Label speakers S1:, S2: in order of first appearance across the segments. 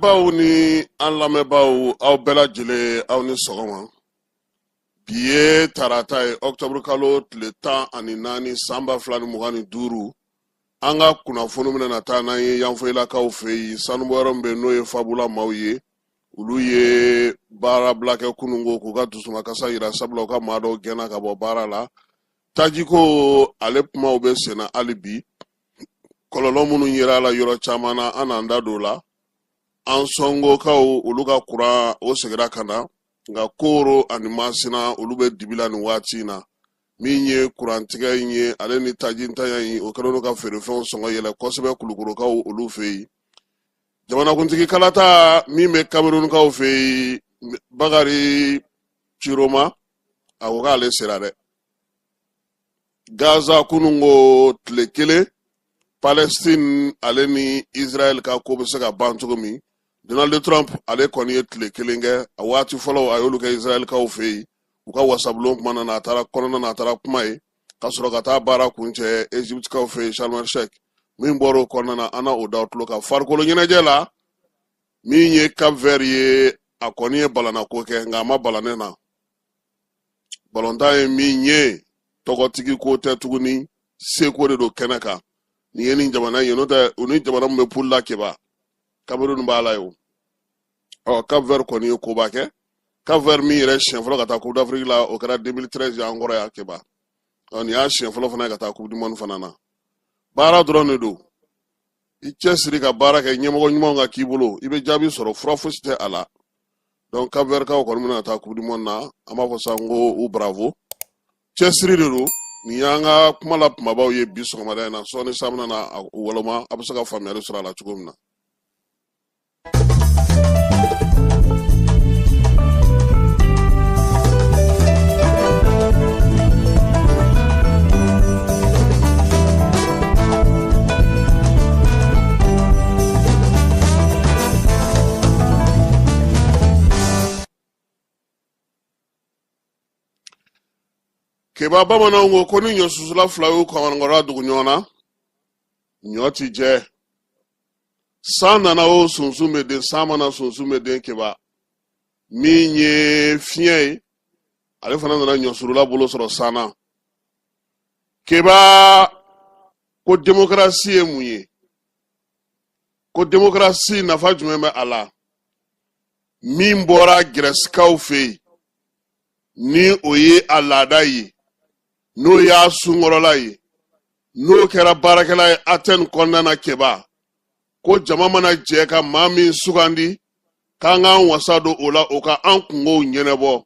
S1: Bawo ni an lamɛnbaaw aw bɛɛ lajɛlen aw ni sɔgɔma. Bi ye tarata ye octobre kalo tile 14 san 2025. An ka kunnafoni mina taa n'an ye yanfɔyilakaw fɛ yen sanubɔyɔrɔ min bɛ n'o ye fabula maaw ye. Olu ye baara bila kɛ kunungo k'u ka dusumakasa yira sabula u ka maa dɔw gɛnna ka bɔ baara la. Tajiko ale kumaw bɛ senna hali bi. Kɔlɔlɔ minnu yera a la yɔrɔ caman na an n'an da don o la. An sɔngokaw olu ka kuran o segira ka na nka Koro ani Masina olu bɛ dibila nin waati in na. Min ye kurantigɛ in ye ale ni tajintanya in o kɛlen ka feerefɛnw sɔngɔ yɛlɛ kosɛbɛ Kulukorokaw olu fɛ yen. Jamanakuntigi kalata min bɛ Kamerunkaw fɛ yen Bakari Chiroma a ko k'ale sera dɛ. Gaza kunungo tile kelen Palestine ale ni Israel ka ko bɛ se ka ban cogo min. Donald Trump ale kɔni ye tile kelen kɛ a waati fɔlɔ a y'olu kɛ Israelkaw fɛ yen u ka wasabulon kuma na a taara kɔnɔna na a taara kuma ye ka sɔrɔ ka taa baara kuncɛ Egyptekaw fɛ yen Sharm el Sheikh min bɔra o kɔnɔna na an na o da tulo kan farikolo ɲɛnajɛ la min ye Cap Vert ye a kɔni ye balanako kɛ nka a ma balanen na balontan ye min ye tɔgɔtigi ko tɛ tuguni seko de don kɛnɛ kan ni ye nin jamana ye n'o tɛ u ni jamana min bɛ poule la keba Cameroun b'a la ye o Cap Vert kɔni ye koba kɛ Cap Vert min yɛrɛ siɲɛ fɔlɔ ka taa Coupe d'Afrique la o kɛra 2013 an kɔrɔ ya keba nin y'a siɲɛ fɔlɔ fana ka taa Coupe du Monde fana na baara dɔrɔn de don i cɛsiri ka baara kɛ ɲɛmɔgɔ ɲumanw ka k'i bolo i bɛ jaabi sɔrɔ fura fosi tɛ a la donc Cap Vert kaw kɔni bɛna taa Coupe du Monde na an b'a fɔ sa n ko u bravo cɛsiri de don nin y'an ka kuma la kumabaw ye bi sɔgɔmada in na sɔɔni san bɛna na wɔlɔma a bɛ se ka faamuyali sɔrɔ a la cogo min na. Keba bamananw ko ni ɲɔ susula fila y'u kamankɔrɔ dugu ɲɔgɔn na ɲɔ ti jɛ san nana o sunsun bɛ den san mana sunsun bɛ den keba min ye fiɲɛ ye ale fana nana ɲɔ surula bolo sɔrɔ san na keba ko démocratie ye mun ye ko démocratie nafa jumɛn bɛ a la min bɔra Gɛrɛsikaw fɛ yen ni o ye a laada ye n'o y'a sunkɔrɔla ye n'o kɛra baarakɛla ye Athènes kɔnɔna na keba ko jama mana jɛ ka maa min sugandi k'an k'an wasa don o la o ka an kungow ɲɛnɛbɔ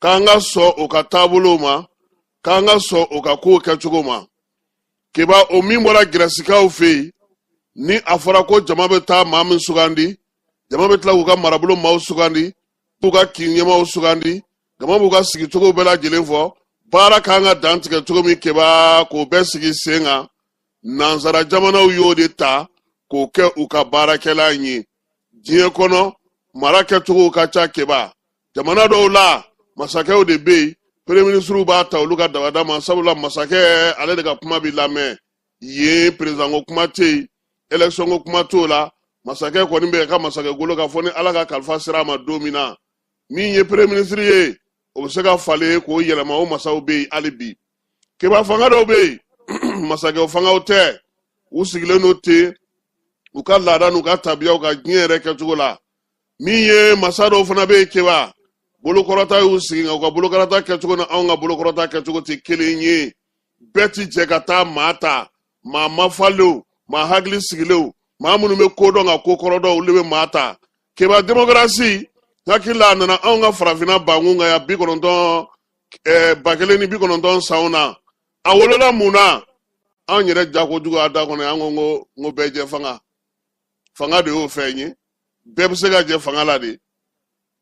S1: k'an ka sɔn o ka taabolow ma k'an ka sɔn o ka kow kɛcogo ma keba o min bɔra Gɛrɛsikaw fɛ yen ni a fɔra ko jama bɛ taa maa min sugandi jama bɛ tila k'u ka marabolo maaw sugandi k'u ka kin ɲɛmaaw sugandi jama b'u ka sigicogo bɛɛ lajɛlen fɔ baara kan ka dan tigɛ cogo min keba k'o bɛɛ sigi sen kan nansara jamanaw y'o de ta k'o kɛ u ka baarakɛla ye diɲɛ kɔnɔ mara kɛcogow ka ca keba jamana dɔw la masakɛw de bɛ yen premier ministre b'a ta olu ka dabada ma sabula masakɛ ale de ka kuma bɛ lamɛn yen président ko kuma tɛ yen élection ko kuma t'o la masakɛ kɔni bɛ ka masakɛ golo ka fɔ ni ala ka kalifa sera a ma don min na min ye premier ministre ye o bɛ se ka falen k'o yɛlɛma o masaw bɛ yen hali bi keba fanga dɔw bɛ yen masakɛw fangaw tɛ u sigilen don ten u ka laada n'u ka tabiyaw ka diɲɛ yɛrɛ kɛcogo la min ye masa dɔw fana bɛ yen keba bolokɔrɔta y'u sigi nka u ka bolokɔrɔta kɛcogo ni anw ka bolokɔrɔta kɛcogo tɛ kelen ye bɛɛ ti jɛ ka taa maa ta maa mafalenw maa hakili sigilenw maa minnu bɛ ko dɔn ka ko kɔrɔ dɔn olu bɛ maa ta keba démocratie hakili a nana anw ka farafinna bankun kan ya 1990 sanw na a wolola mun na anw yɛrɛ jakojugu a da kɔnɔ an ko bɛɛ jɛ fanga de y'o fɛn ye bɛɛ bɛ se ka jɛ fanga la de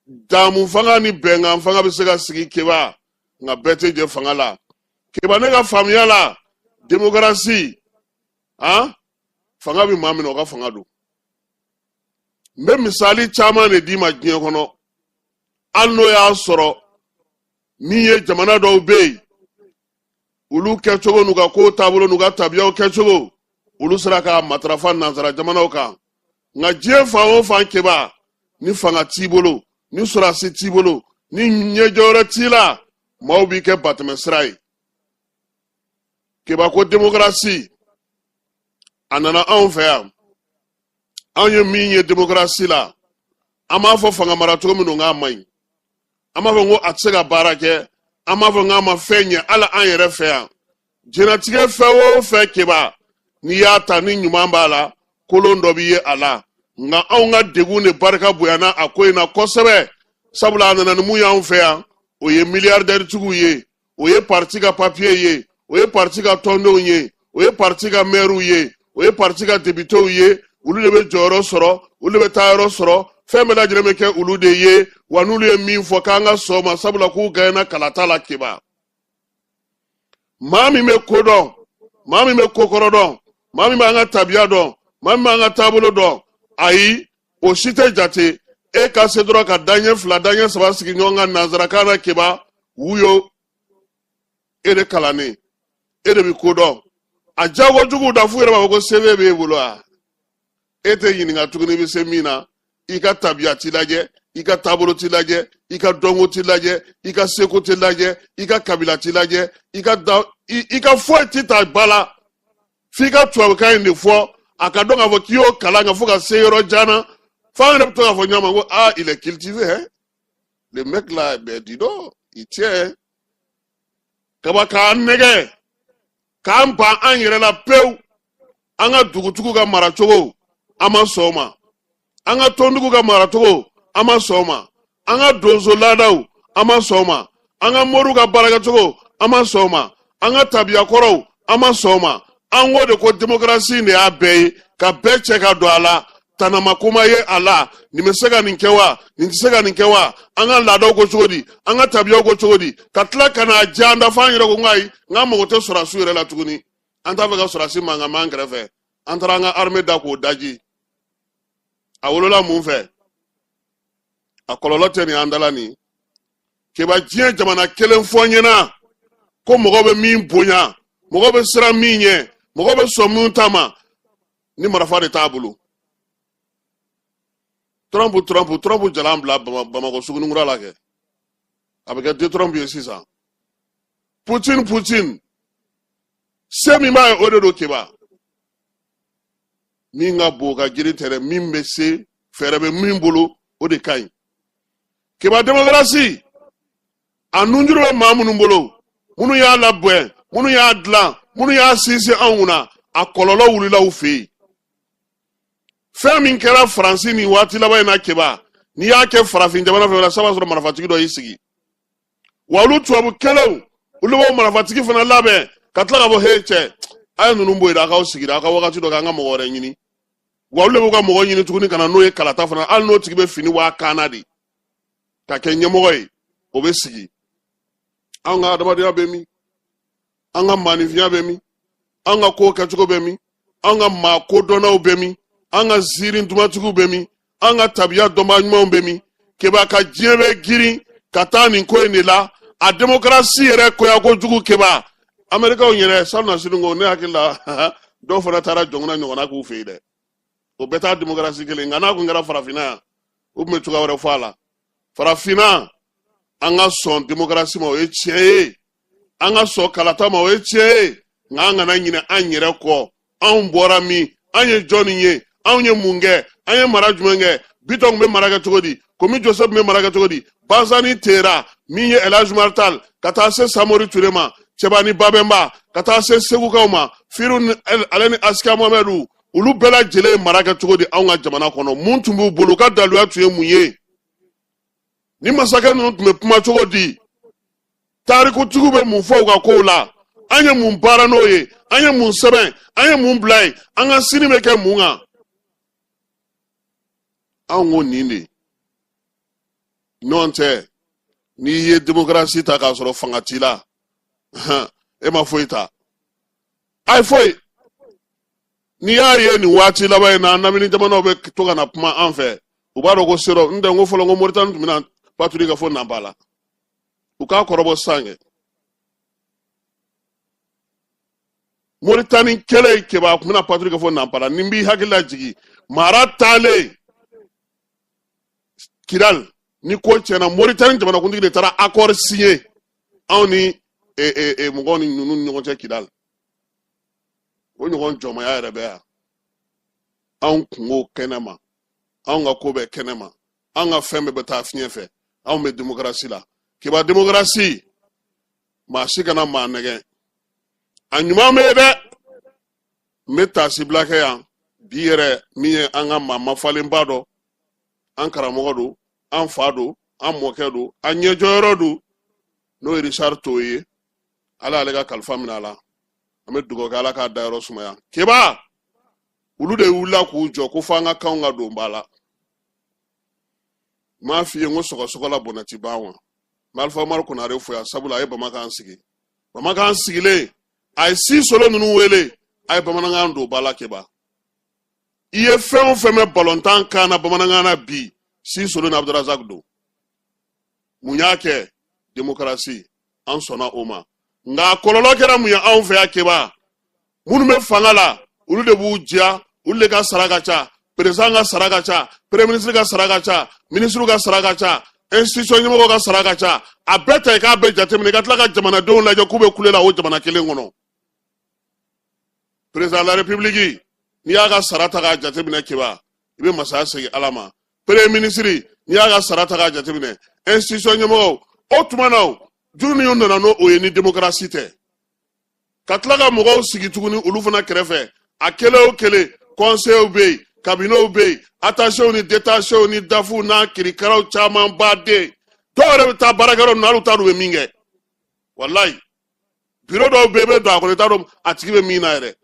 S1: damu fanga ni bɛnkan fanga bɛ se ka sigi keba nka bɛɛ tɛ jɛ fanga la keba ne ka faamuya la démocratie fanga bɛ maa min na o ka fanga don n bɛ misali caman de d'i ma diɲɛ kɔnɔ hali n'o y'a sɔrɔ min ye jamana dɔw bɛ yen olu kɛcogo n'u ka ko taabolo n'u ka tabiyaw kɛcogo olu sera ka matarafa nansara jamanaw kan nga diɲɛ fan o fan keba ni fanga t'i bolo ni sɔrɔdasi t'i bolo ni ɲɛjɔ wɛrɛ t'i la maaw b'i kɛ batɛmɛsira ye keba ko démocratie a nana anw fɛ yan anw ye min ye démocratie la an b'a fɔ fanga maracogo min don k'a man ɲi an b'a fɔ ko a tɛ se ka baara kɛ an b'a fɔ k'a ma fɛn ɲɛ hali an yɛrɛ fɛ yan jɛnatigɛ fɛn o fɛn keba n'i y'a ta ni ɲuman b'a la kolon dɔ b'i ye a la nka anw ka degun de barika bonyana a ko in na kosɛbɛ sabula a nana ni mun y'anw fɛ yan o ye milliardaire tigiw ye o ye parti ka papier ye o ye parti ka tɔndenw ye o ye parti ka maire ye o ye parti ka députés ye olu de bɛ jɔyɔrɔ sɔrɔ olu de bɛ taa yɔrɔ sɔrɔ fɛn bɛɛ lajɛlen bɛ kɛ olu de ye wa n'olu ye min fɔ k'an ka sɔn o ma sabula k'u gagné kalata la keba maa min bɛ ko dɔn maa min bɛ ko kɔrɔ dɔn maa min b'an ka tabiya dɔn maa min b'an ka taabolo dɔn ayi o si tɛ jate e ka se dɔrɔn ka daɲɛ fila daɲɛ saba sigi ɲɔgɔn kan nanzarakan na keba wuyo e de kalannen e de bɛ ko dɔn a jagojuguw da f'u yɛrɛ b'a fɔ ko CV b'e bolo wa e tɛ ɲininka tuguni i bɛ se min na i ka tabiya t'i lajɛ i ka taabolo t'i lajɛ i ka dɔnko t'i lajɛ i ka seko t'i lajɛ i ka kabila t'i lajɛ i ka foyi t'i ta ba la f'i ka tubabukan in de fɔ a ka dɔn k'a fɔ k'i y'o kalan kan fo ka se yɔrɔ jan na f'an yɛrɛ bɛ to k'a fɔ ɲɔgɔn ma ko ah il est cultivé hein le mec là ben dis donc il tient kaba k'an nɛgɛ k'an ban an yɛrɛ la pewu an ka dugutigiw ka maracogo an ma sɔn o ma an ka tɔntigiw ka maracogo an ma sɔn o ma an ka donso laadaw an ma sɔn o ma an ka moriw ka baarakɛcogo an ma sɔn o ma an ka tabiyakɔrɔw an ma sɔn o ma an ko de ko démocratie de y'a bɛɛ ye ka bɛɛ cɛ ka don a la tanamakoma ye a la nin bɛ se ka nin kɛ wa nin tɛ se ka nin kɛ wa an ka laadaw ko cogo di an ka tabiyaw ko cogo di ka tila ka n'a diya an da f'an yɛrɛ ko n ko ayi n k'an mago tɛ sɔrɔdasiw yɛrɛ la tuguni an t'a fɛ ka sɔrɔdasi mankan m'an kɛrɛfɛ an taara an ka armée da k'o daji a wolola mun fɛ a kɔlɔlɔ tɛ nin an dala nin keba diɲɛ jamana kelen fɔ ɲɛna ko mɔgɔ bɛ min bonya mɔgɔ bɛ siran min ɲɛ mɔgɔ bɛ sɔn min ta ma ni marifa de t'a bolo Trump jalan bila Bamako Sugunikura la kɛ a bɛ kɛ de Trump ye sisan Poutine se min b'a ye o de don keba min ka bon ka girin tɛrɛ min bɛ se fɛɛrɛ bɛ min bolo o de ka ɲi keba démocratie a nunjuru bɛ maa minnu bolo minnu y'a labɛn minnu y'a dilan minnu y'a sinsin anw kunna a kɔlɔlɔ wulila u fɛ yen fɛn min kɛra Faransi nin waati laban in na keba n'i y'a kɛ farafin jamana fɛ saba sɔrɔ marifatigi dɔ y'i sigi wa olu tubabukɛlaw olu b'o marifatigi fana labɛn ka tila ka fɔ he cɛ a ye ninnu bɔ yen a k'aw sigira a ka wagati dɔ k'an ka mɔgɔ wɛrɛ ɲini wa olu de b'u ka mɔgɔ ɲini tuguni ka na n'o ye kalata fana hali n'o tigi bɛ fini waa kaana de ka kɛ ɲɛmɔgɔ ye o bɛ sigi an ka adamadenya bɛ min an ka maanifinya bɛ min an ka ko kɛcogo bɛ min an ka maa kodɔnnaw bɛ min an ka ziiri dumatigiw bɛ min an ka tabiya dɔnba ɲumanw bɛ min keba ka diɲɛ bɛ girin ka taa nin ko in de la a démocratie yɛrɛ koya kojugu keba Amɛrikaw yɛrɛ sanu na sini ko ne hakili la dɔw fana taara jɔngɔnna ɲɔgɔnna k'u fɛ yen dɛ o bɛɛ taa démocratie kelen nka n'a kun kɛra farafinna yan u tun bɛ cogoya wɛrɛ fɔ a la farafinna an ka sɔn démocratie ma o ye tiɲɛ ye an ka sɔn kalata ma o ye tiɲɛ ye nka an kana ɲinɛ an yɛrɛ kɔ anw bɔra min an ye jɔnni ye anw ye mun kɛ an ye mara jumɛn kɛ Bitɔn bɛ mara kɛ cogo di Komi Joseph bɛ mara kɛ cogo di Bazani Tera min ye El Hadj Umar Tall ka taa se Samori Ture ma Cɛbani Babɛnba ka taa se Segukaw ma Firu ale ni Askia Mohamɛdu olu bɛɛ lajɛlen mara kɛ cogo di anw ka jamana kɔnɔ mun tun b'u bolo ka daluya tun ye mun ye ni masakɛ ninnu tun bɛ kuma cogo di tarikutigiw bɛ mun fɔ u ka kow la an ye mun baara n'o ye an ye mun sɛbɛn an ye mun bila yen an ka sini bɛ kɛ mun kan anw ko nin de ɲɔgɔn tɛ n'i ye démocratie ta k'a sɔrɔ fanga t'i la e ma foyi ta a ye foyi n'i y'a ye nin waati laban in na namini jamanaw bɛ to ka na kuma an fɛ u b'a dɔn ko sero n tɛ n ko fɔlɔ n ko Moritani tun bɛna patuli ka fɔ Nampala u k'a kɔrɔbɔ sisan kɛ Moritani kɛlɛ kɛba tun bɛna patuli ka fɔ Nampala nin b'i hakili la jigi mara taalen Kidal ni ko tiɲɛna Mauritanie jamanakuntigi de taara accord signé anw ni mɔgɔw ni ninnu ni ɲɔgɔn cɛ Kidal o ɲɔgɔn jɔnmaya yɛrɛ bɛ yan anw kungo kɛnɛ ma anw ka ko bɛ kɛnɛ ma anw ka fɛn bɛɛ bɛ taa fiɲɛ fɛ anw bɛ démocratie la kiba démocratie maa si kana maa nɛgɛ a ɲuman bɛ ye dɛ n bɛ taasi bila kɛ yan bi yɛrɛ min ye an ka maa mafalenba dɔ an karamɔgɔ don an fa don an mɔkɛ don an ɲɛjɔyɔrɔ don n'o ye Richard Toye ye ala y'ale ka kalifa minɛ a la an bɛ dugawu kɛ ala k'a dayɔrɔ sumaya kiba olu de wulila k'u jɔ ko fo an ka kanw ka don ba la m'a f'i ye n ko sɔgɔsɔgɔ la bɔnɛ ti ban wa n bɛ Alpha Umaru Konare fo yan sabula a ye Bamanankan sigi Bamanankan sigilen a ye si solo ninnu wele a ye Bamanankan don ba la kiba i ye fɛn o fɛn mɛn balontan kan na Bamanankan na bi si solo ni Abdourazak don mun y'a kɛ démocratie an sɔnna o ma nka a kɔlɔlɔ kɛra mun ye anw fɛ yan kiba minnu bɛ fanga la olu de b'u diya olu de ka sara ka ca président ka sara ka ca premier ministre ka sara ka ca ministre ka sara ka ca institution ɲɛmɔgɔw ka sara ka ca a bɛɛ ta i k'a bɛɛ jateminɛ i ka tila ka jamanadenw lajɛ k'u bɛ kule la o jamana kelen kɔnɔ président de la république n'i y'a ka sara ta k'a jateminɛ kiba i bɛ masaya segin ala ma premier ministre n'i y'a ka sara ta k'a jateminɛ institution ɲɛmɔgɔw o tuma na juru ni nana n'o ye ni démocratie tɛ ka tila ka mɔgɔw sigi tuguni olu fana kɛrɛfɛ a kelen o kelen conseils bɛ yen cabinets bɛ yen attachés ni détachés ni dafu n'a kirikaraw caman baden dɔw yɛrɛ bɛ taa baarakɛyɔrɔ ninnu hali u t'a dɔn u bɛ min kɛ walayi bureau dɔw bɛ yen i bɛ don a kɔnɔ i t'a dɔn a tigi bɛ min na yɛrɛ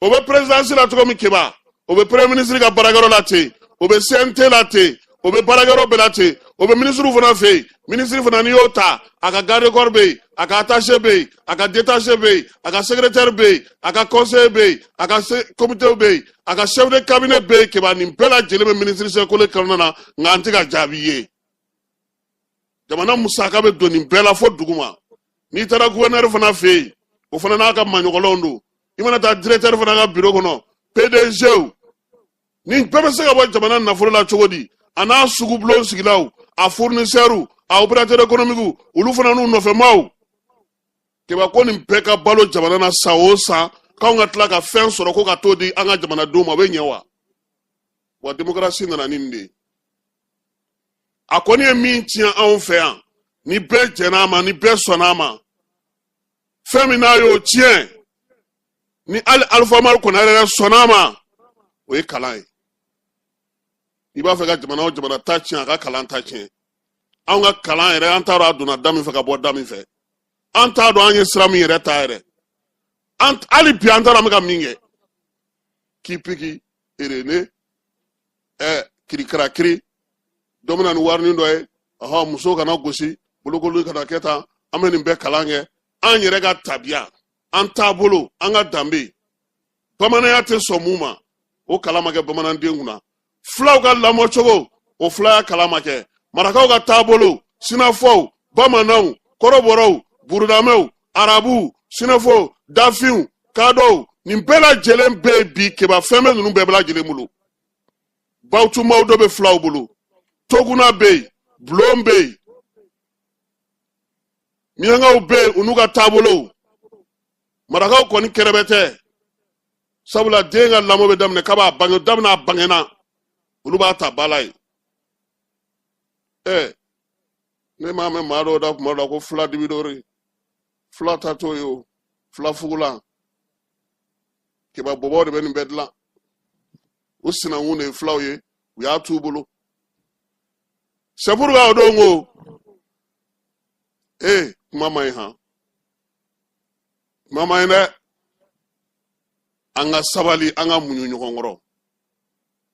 S1: o bɛ présidence la cogo min kiba o bɛ premier ministre ka baarakɛyɔrɔ la ten o bɛ CNT la ten o bɛ baarakɛyɔrɔ bɛɛ la ten o bɛ ministre fana fɛ yen ministre fana n'i y'o ta a ka garde corps bɛ yen a ka attaché bɛ yen a ka détaché bɛ yen a ka secrétaire bɛ yen a ka conseiller bɛ yen a ka comité bɛ yen a ka chef de cabinet bɛ yen kiba nin bɛɛ lajɛlen bɛ ministre sekole kɔnɔna na nka an tɛ ka jaabi ye jamana musaka bɛ don nin bɛɛ la fo dugu ma n'i taara gouverneur fana fɛ yen o fana n'a ka maɲɔgɔnlenw don i mana taa directeur fana ka bureau kɔnɔ PDG nin bɛɛ bɛ se ka bɔ jamana nafolo la cogo di a n'a sugubulon sigilaw a fournisseurs a opérateurs économiques olu fana n'u nɔfɛmaw kiba ko nin bɛɛ ka balo jamana na san o san k'anw ka tila ka fɛn sɔrɔ ko ka t'o di an ka jamanadenw ma o bɛ ɲɛ wa démocratie nana ni nin de ye a kɔni ye min tiɲɛ anw fɛ yan ni bɛɛ jɛn'a ma ni bɛɛ sɔnn'a ma fɛn min n'a y'o tiɲɛ ni hali Alpha Umaru Konare yɛrɛ sɔnn'a ma o ye kalan ye i b'a fɛ ka jamana o jamana ta tiɲɛ a ka kalan ta tiɲɛ anw ka kalan yɛrɛ an t'a dɔn a donna da min fɛ ka bɔ da min fɛ an t'a dɔn an ye sira min yɛrɛ ta yɛrɛ hali bi an t'a dɔn an bɛ ka min kɛ kipiki erene kirikarakiri dɔ bɛ na ni warinin dɔ ye muso kana gosi bolokoli kana kɛ tan an bɛ nin bɛɛ kalan kɛ an yɛrɛ ka tabiya an taabolo an ka danbe bamananya tɛ sɔn mun ma o kalan ma kɛ bamananden kunna fulaw ka lamɔcogo o fulaya kalan ma kɛ marakaw ka taabolo sinafɔw bamananw kɔrɔbɔrɔw burudamɛw arabuw sinafɔw dafinw kadɔw nin bɛɛ lajɛlen bɛ yen bi kiba fɛn bɛ ninnu bɛɛ lajɛlen bolo bawutumaw dɔ bɛ fulaw bolo toguna bɛ yen bulon bɛ yen miyankaw bɛ yen u n'u ka taabolow marakaw kɔni kɛrɛbɛ tɛ sabula den ka lamɔ bɛ daminɛ k'a b'a bange daminɛ a bangena olu b'a ta ba la ye ne m'a mɛn maa dɔw da kuma dɔ la ko fula dibidori fula ta t'o ye o fula fugulan kiba bɔbɔw de bɛ nin bɛɛ dilan o sinankun de ye fulaw ye u y'a t'u bolo c'est pourquoi o don ko kuma man ɲi han kuma man ɲi dɛ an ka sabali an ka muɲu ɲɔgɔn kɔrɔ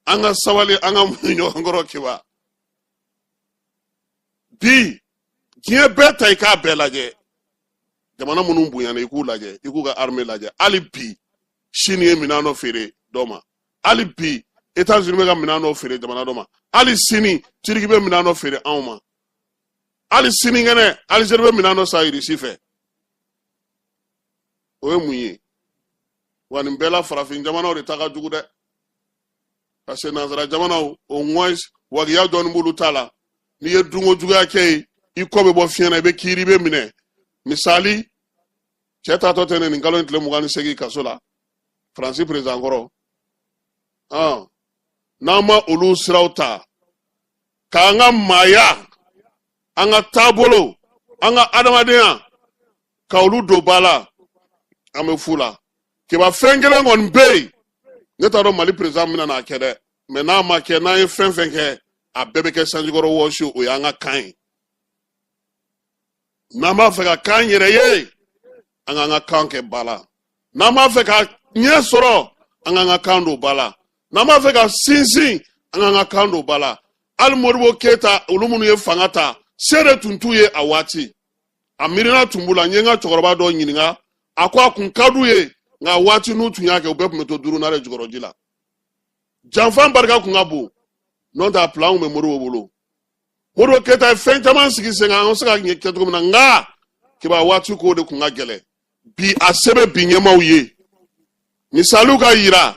S1: an ka sabali an ka muɲu ɲɔgɔn kɔrɔ kiba bi diɲɛ bɛɛ ta i k'a bɛɛ lajɛ jamana minnu bonyana i k'u lajɛ i k'u ka armée lajɛ hali bi Chine ye minɛn dɔ feere dɔ ma hali bi États-Unis bɛ ka minɛn dɔ feere jamana dɔ ma hali sini Turki bɛ minɛn dɔ feere anw ma hali sinikɛnɛ Algérie bɛ minɛn dɔ san Russie fɛ o ye mun ye wa nin bɛɛ la farafin jamanaw de ta ka jugu dɛ parce que nanzara jamana au moins wagiya don bulu tala ni ye dungo juga ke I ko be bo fiena be kiri be mine misali cheta to tene ni ngalo ntle mugani segi kasola Francis président goro nama olu sirauta kanga maya anga tabolo anga adamadeya ka olu do bala ame fula ke ba fengele ngon be ne ta do Mali président mina na kede mais na ma ke na fen ke a bebe ke sanjigoro wo shu o yanga kan na ma fe ka kan yere ye anga kan ke bala na ma fe ka nye soro anga kan do bala na ma fe ka sinsin anga kan do bala al morbo keta ulumunu ye fangata sere tuntu ye awati amirina tumbula nyenga chokoroba do nyininga akwa kun kadu ye nga wati nutu yake ubep meto duru nare jigorojila janfan barka kun abu non ta plan me moro wolo moro keta fentaman sigi senga on saka nye keto kuma nga kiba wati ko de kun agele bi asebe binyema uye ni saluka yira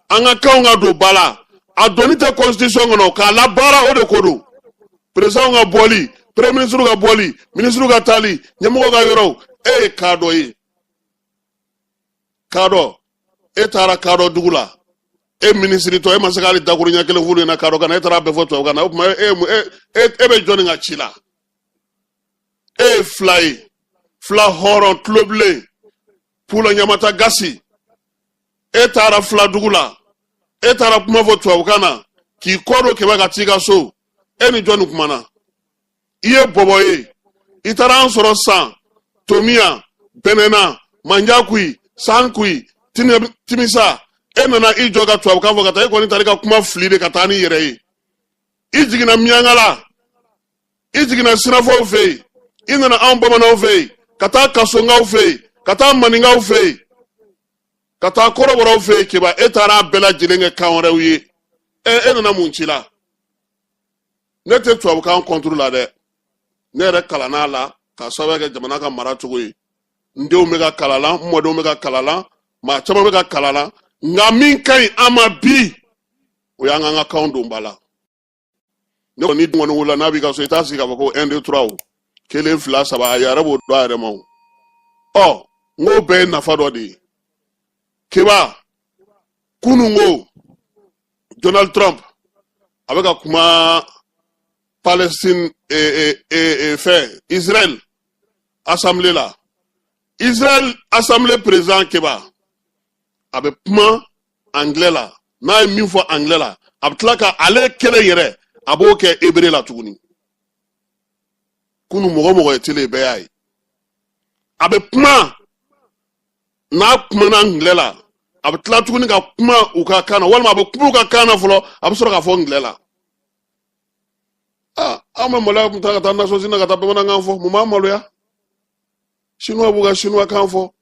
S1: anga kaunga do bala adonite constitution ngono ka la bara o de kodo president nga boli premier ministre ga boli ministre ga tali nyamo ga yoro kado yi kado etara kado dugula ministre to masakali dakuru nyakele vulu na kado kana etara be voto kana be joni nga chila fly horon cluble pula nyamata gasi etara fla dugula etara kuma voto kana ki kodo ke baga tiga so eni joni kumana iye boboye itara ansoro san tomia benena manjakui sankui timisa enana ijoga tuwa kavo kata eko ni tarika kuma flide katani yerei ijigina miangala ijigina sinafo ufei inana ambomana ufei kata kasonga ufei kata maninga ufei kata korobora ufei kiba etara bela jilenge kaonre uye enana munchila nete tuwa kan kontrol la de nere kalana la ka sabe ke jamana ka mara tugoyi nde omega kalala mmodo omega kalala ma chama omega kalala nga min kai ama bi o yanga nga kaundo mbala ne ni dum wona na bi ka so itasi ka ko 1 2 3 kele fla saba ya rabo do are maw ngo be na fado di keba kunu ngo Donald Trump avec kuma Palestine fait Israël assemblée là Israël assemblée président keba avec plan anglais là na mi fo anglais là abtlaka ale kele yere aboke hébreu la tuguni kunu mogo etele be ay avec plan na plan anglais là abtla tuguni ka plan uka kana wala abok puka kana folo absoro ka fo anglais là ama mola mutaka tanda so sina kata pemana nganfo muma molo ya chinois buga chinois kanfo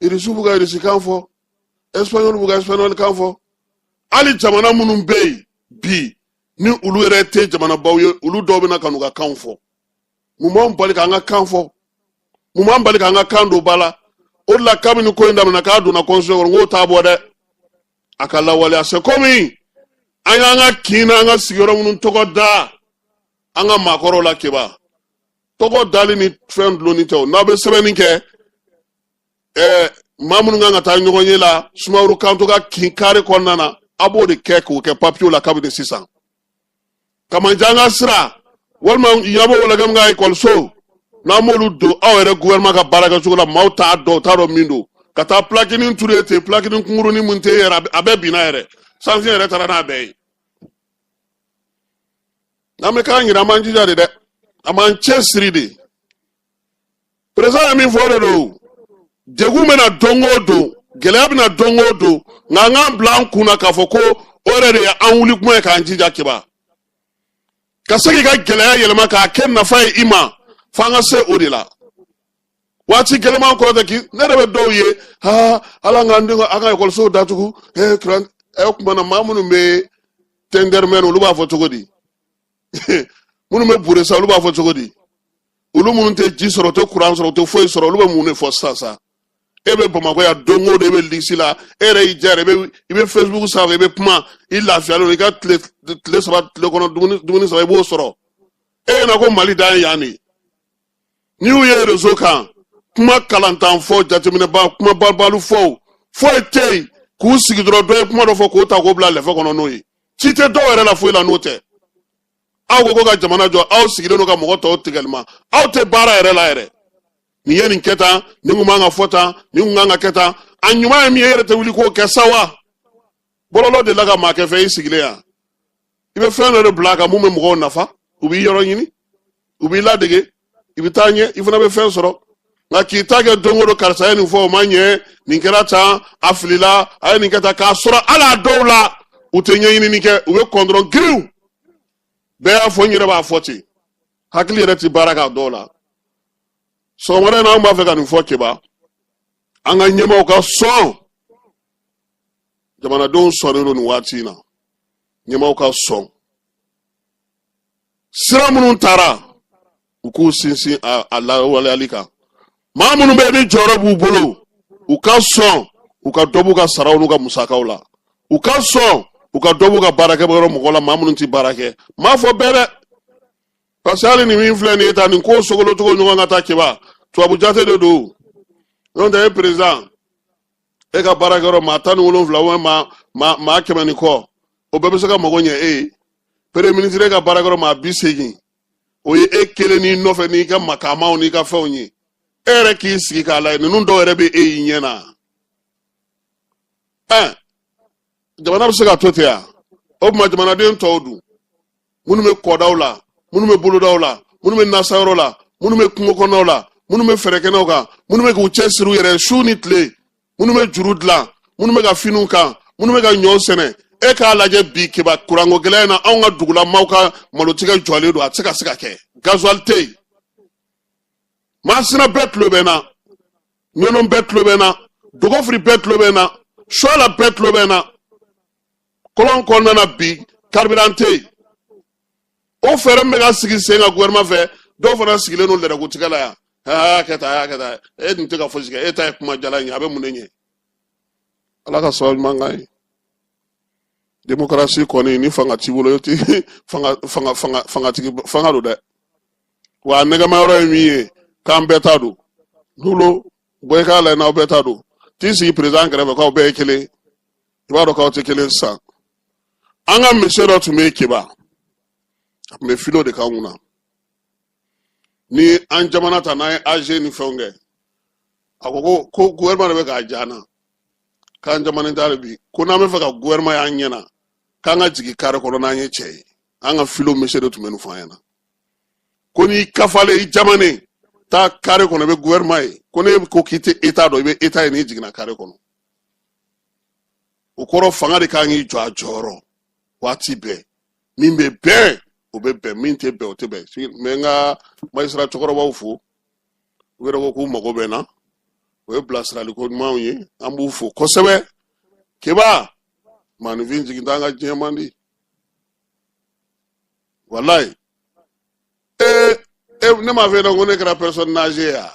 S1: irisu buga irisi kanfo espagnol buga espagnol kanfo ali jamana munun bey bi ni ulu rete jamana bawye ulu dobe na kanuga kanfo muma mbali kanga kanfo muma mbali kanga kando bala ola kamini ko ndam na kadu na konso ngo tabo de akala wala se komi anga kina anga sigoro munun togoda anga makoro la keba togo dali ni friend lo ni to na be sebeni ke mamun nga ta nyogonye la sumauru kanto ga kinkare konnana abo de keku ke papio la kabide sisan kama janga sra walma yabo wala gam nga ikol so na molu do awere gouvernement ka baraka sugula mauta do taro mindo kata plakini turete plakini kunguru ni munte yera abe binaire sanction yere tarana be Nameka ngira manjija de amanche siride president mi fore do degume na dongo do gelab na dongo do nganga blanku na kafoko orere ya anwuli kuma ka anjija kiba kasaki ka gelaya yelema ka ken na fay ima fanga se odila wati gelema ko de ki nerebe doye ala ngandingo aka ko so datugu kran kuma na mamunu me tendermen uluba fotogodi munu me bure sa ulu ba fo chogodi ulu munu te ji soro te kuran soro te foi soro ulu ba munu fo sasa ebe Bamako ya dongo de be lisi la ere ijare ibe Facebook sa ebe puma illa fialo ika tle sabat le kono dumuni sa ebo soro na ko Mali dan yani New Year réseau kan kuma kalantan fo jatemine ba kuma balbalu fo etei ku sigi dro do kuma do fo ko ta ko bla le fo kono noyi cité do were la fo la note aw ko ka jamana jo aw sigi no ka mo to tigelma aw te bara ere la ere ni yeni keta ni ngumanga fota ni nganga keta anyuma mi ere te wuli ko kesawa bololo de laga ma ke fe sigile ya ibe fe no de blaga mu me mo nafa ubi yoro nyini ubi la dege ibitanye ifuna be fe soro na kitage dongoro karsa ni fo manye ni kerata aflila ay ni keta ka sura ala dowla utenye yini ni ke ube kondron griu be afo nyire ba foti hakli reti baraka dola so mare na mba feka ni foke ba anga nyema ka so jamana don so no ni wati na nyema ka so siramunun tara uku sinsin Allah wala alika mamunu be ni jorobu bolo uka so uka dobu ka sarawu ka musakawla uka so uka dobu ka barake boro mogola mamunun ti barake ma fo bere pasali ni mi influence eta ni ko sogolo to no ngata kiba to abujate do non de president e ka barake ro matanu wolon vla ma kemani ko o bebe so ka mogonye premier ministre ka barake ro ma bisegi oye ekele ni nofe ni ka makama oni ka fe onyi ere ki sigi ka la ni ndo ere be nyena jamana se ka tote ya o ma jamana den todu munu me kodawla munu me buludawla munu me nasawrola munu me kungokonawla munu me ferekenawka munu me ku chesiru yere shunitle munu me jurudla munu me ka finunka munu me ka nyosene e ka laje bi ke ba kurango gelena onga dugula mauka malotika jwale do atseka seka ke gazualte masina betlo bena nyono betlo bena dogo free betlo bena shola betlo bena kolon konna na bi carburante o fere me ga sigi senga gouvernement fe do fona sigile no le ko tikala ya keta e nteka fosika e ta kuma jala nya be munenye ala ka so mangai démocratie koni ni fanga tibolo yoti fanga do de wa nega ma ro mi kan betado nulo boy ka la na betado ti si president greve ko be kele ibado ka o tekele sa anga mesero to make ba me filo de kauna ni anjamana ta na age ni fonge akoko ko gouvernement be ka jana kan jamana darbi kuna me fa ka gouvernement ya nyana kanga jigi kare kono na nye chei anga filo mesero to menu fayana koni kafale jamane ta kare kono be gouvernement koni ko kite eta do be eta ni jigi na kare kono ukoro fanga de kangi jwa joro wati be mimbe be obebe minte be otebe menga maisra chokoro wa ufu wero ko mago bena we blasra liko maunye ambu ufu kosebe keba manu vinji kitanga jemandi wallahi ne ma fe ngone kra person nager ya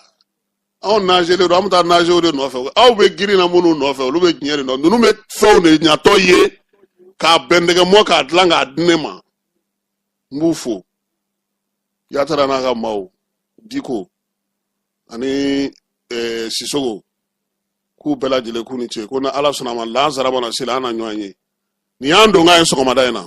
S1: on nager le do amta nager de no fe aw be giri na munu no fe lu be nyere no nu me fe ne nya to ye ka bendege mo ka tlanga adnema mufo ya tara na ga mawo diko ani sisogo ku bela jile ku ni che ko na ala suna ma la zara bana sila na nywanye ni ando nga enso ko madaina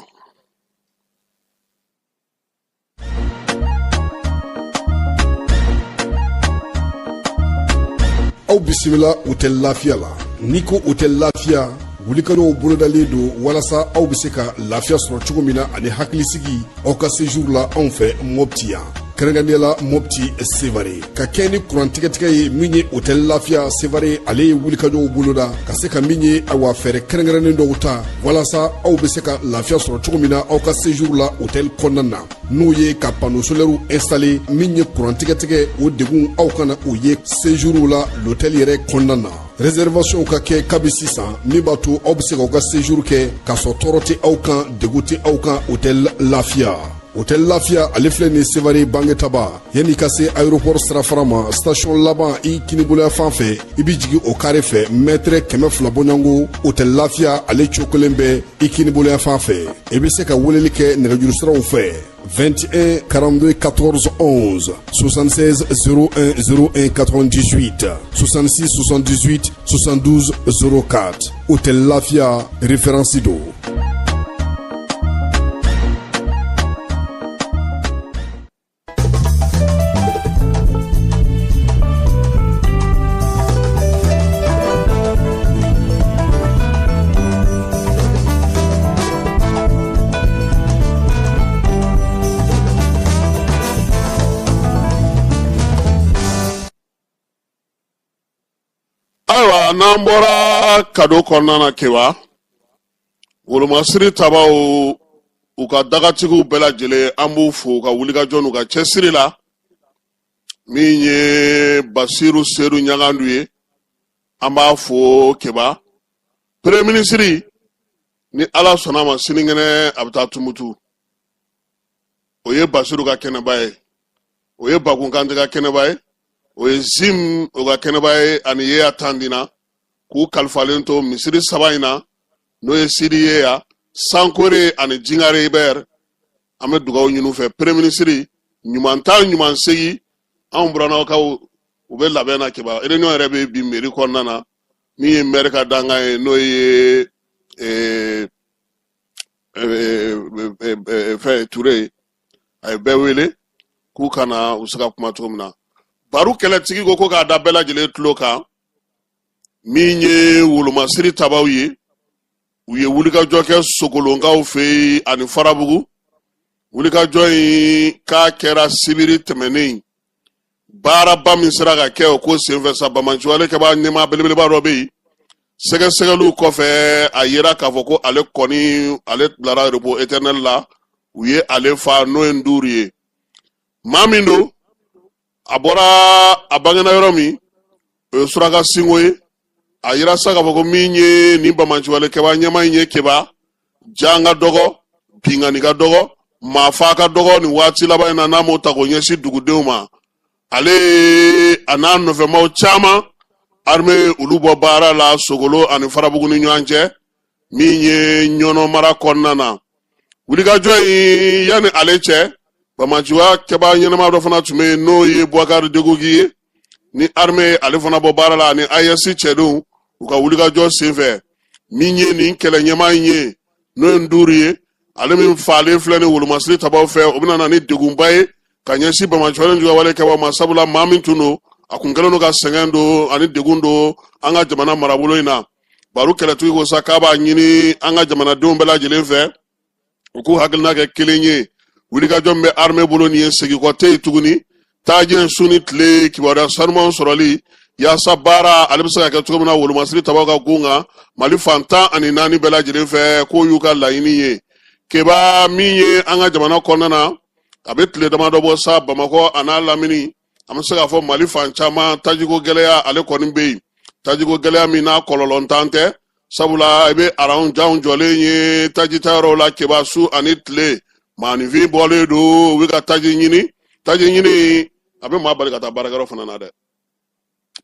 S2: au bisimila hotel lafia la niko hotel lafia wulikano bolodale do walasa aw be se ka lafiya sɔrɔ cogo min na ani hakilisigi aw ka séjour la anw fɛ Mopti yan kɛrɛnkɛrɛnnenya la Mopti Sevare ka kɛ ni kurantigɛtigɛ ye min ye hôtel lafiya Sevare ale ye wulikajɔw boloda ka se ka min ye awa fɛɛrɛ kɛrɛnkɛrɛnnen dɔw ta walasa aw be se ka lafiya sɔrɔ cogo min na aw ka séjour la hôtel kɔnɔna na n'o ye ka panneau solaire installé min ye kurantigɛtigɛ o degun aw kana o ye séjour la l'hôtel yɛrɛ kɔnɔna na réservation ka kɛ kabi sisan min b'a to aw be se k'aw ka séjour kɛ k'a sɔrɔ tɔɔrɔ tɛ aw kan degun tɛ aw kan hôtel lafiya Hôtel Lafia ale filɛ ni Sevare Bangetaba yanni ka se aéroport sirafara ma station laban i kiniboloya fan fɛ i bi jigi o kare fɛ mètre 200 bɔɲango Hôtel Lafia ale cokolen bɛ i kiniboloya fan fɛ i bi se ka weleli kɛ nɛgɛjuru siraw fɛ 21 42 14 11 76 01 01 98 66 78 72 04 Hôtel Lafia référence do.
S1: N'an bɔra kado kɔnɔna na Kewa wolomasiri tabaw u ka dagatigiw bɛɛ lajɛlen an b'u fo ka wulikajɔ n'u ka cɛsiri la min ye Basiru Sedu Ɲagandu ye an b'a fo Keba premier ministre ni Ala sɔnna ma sinikɛnɛ a bɛ taa Tumutu o ye Basiru ka kɛnɛba ye o ye Bakun Kante ka kɛnɛba ye o ye Zim o ka kɛnɛba ye ani Yeya Tandina k'u kalifalen to misiri saba in na n'o ye Sidi Yeya Sankore ani Jingare Iber an bɛ dugawu ɲini u fɛ premier ministre ɲuman ta ɲuman segi anw buranakaw u bɛ labɛn na Keba réunion yɛrɛ bɛ bi mairie kɔnɔna na min ye maire ka dankan ye n'o ye fɛn Ture a ye bɛɛ wele k'u kana u se ka kuma cogo min na baro kɛlɛtigi ko k'a da bɛɛ lajɛlen tulo kan min ye wolomasiri tabaw ye u ye wulikajɔ kɛ Sokolonkaw fɛ ani Farabugu wulikajɔ in k'a kɛra sibiri tɛmɛnen baaraba min sera ka kɛ o ko senfɛ sa Bamanciwale kɛba ɲɛmaa belebeleba dɔ bɛ yen sɛgɛsɛgɛliw kɔfɛ a yera k'a fɔ ko ale kɔni ale bilara repos éternel la u ye ale fa n'o ye Nduru ye maa min don a bɔra a bangena yɔrɔ min o ye Suraka Singo ye a yira sa k'a fɔ ko min ye ni Bamanciwale kɛba ɲɛmaa in ye Keba jan ka dɔgɔ bingani ka dɔgɔ maafa ka dɔgɔ ni waati laban in na n'a m'o ta k'o ɲɛsin dugudenw ma ale a n'a nɔfɛmaw caman armée olu bɔ baara la Sogolo ani Farabugu ni ɲɔgɔn cɛ min ye Ɲɔnɔ mara kɔnɔna na wulikajɔ in yanni ale cɛ Bamanciwa kɛba ɲɛnama dɔ fana tun bɛ yen n'o ye Boubacar Degogi ye ni armée ale fana bɔ baara la ani AES cɛdenw u ka wulikajɔ senfɛ min ye nin kɛlɛ ɲɛmaa in ye n'o ye Nduru ye ale min falen filɛ ni wolomasiri tabaw fɛ o bɛna na ni degunba ye ka ɲɛsin Bamanciwale Njugawale kɛba ma sabula maa min tun don a kun kɛlen don ka sɛgɛn don ani degun don an ka jamana marabolo in na baro kɛlɛtigi ko sa k'a b'a ɲini an ka jamanadenw bɛɛ lajɛlen fɛ u k'u hakilina kɛ kelen ye wulikajɔ min bɛ armée bolo nin ye segin kɔ tɛ yen tuguni taajɛ su ni tile kibaruya sanumanw sɔrɔli yaasa baara ale bɛ se ka kɛ cogo min na wolomasiri tabaw ka gun kan Mali fantan ani naani bɛɛ lajɛlen fɛ k'o y'u ka laɲini ye Keba min ye an ka jamana kɔnɔna na a bɛ tile damadɔ bɔ sa Bamakɔ a n'a lamini an bɛ se k'a fɔ Mali fan caman tajiko gɛlɛya ale kɔni bɛ yen tajiko gɛlɛya min n'a kɔlɔlɔntan tɛ sabula i bɛ aranw janw jɔlen ye tajitayɔrɔw la Keba su ani tile maanifin bɔlen don u bɛ ka taji ɲini a bɛ maa bali ka taa baarakɛyɔrɔ fana na dɛ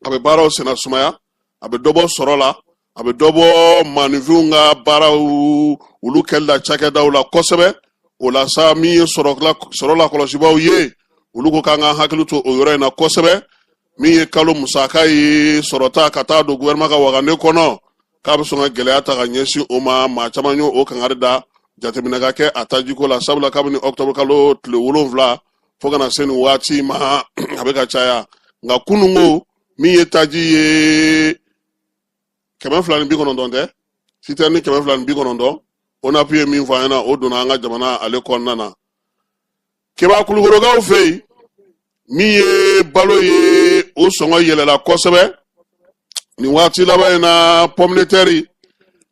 S1: a bɛ baaraw senna sumaya a bɛ dɔ bɔ sɔrɔ la a bɛ dɔ bɔ maanifinw ka baaraw olu kɛli la cakɛdaw la kosɛbɛ o la sa min ye sɔrɔ la kɔlɔsibaw ye olu ko k'an ka hakili to o yɔrɔ in na kosɛbɛ min ye kalo musaka ye sɔrɔta ka taa don gouvernement ka wagane kɔnɔ k'a bɛ sɔn ka gɛlɛya ta ka ɲɛsin o ma maa caman ye o kangari da jateminɛ ka kɛ a tajiko la sabula kabini octobre kalo tile 7 fo kana se nin waati ma a bɛ ka caya nka kunungo min ye taji ye 290 tɛ citerne 290 ONAPI ye min fɔ an ɲɛna o donna an ka jamana ale kɔnɔna na Keba Kulukorokaw fɛ yen min ye balo ye o sɔngɔ yɛlɛla kosɛbɛ nin waati laban in na pomme de terre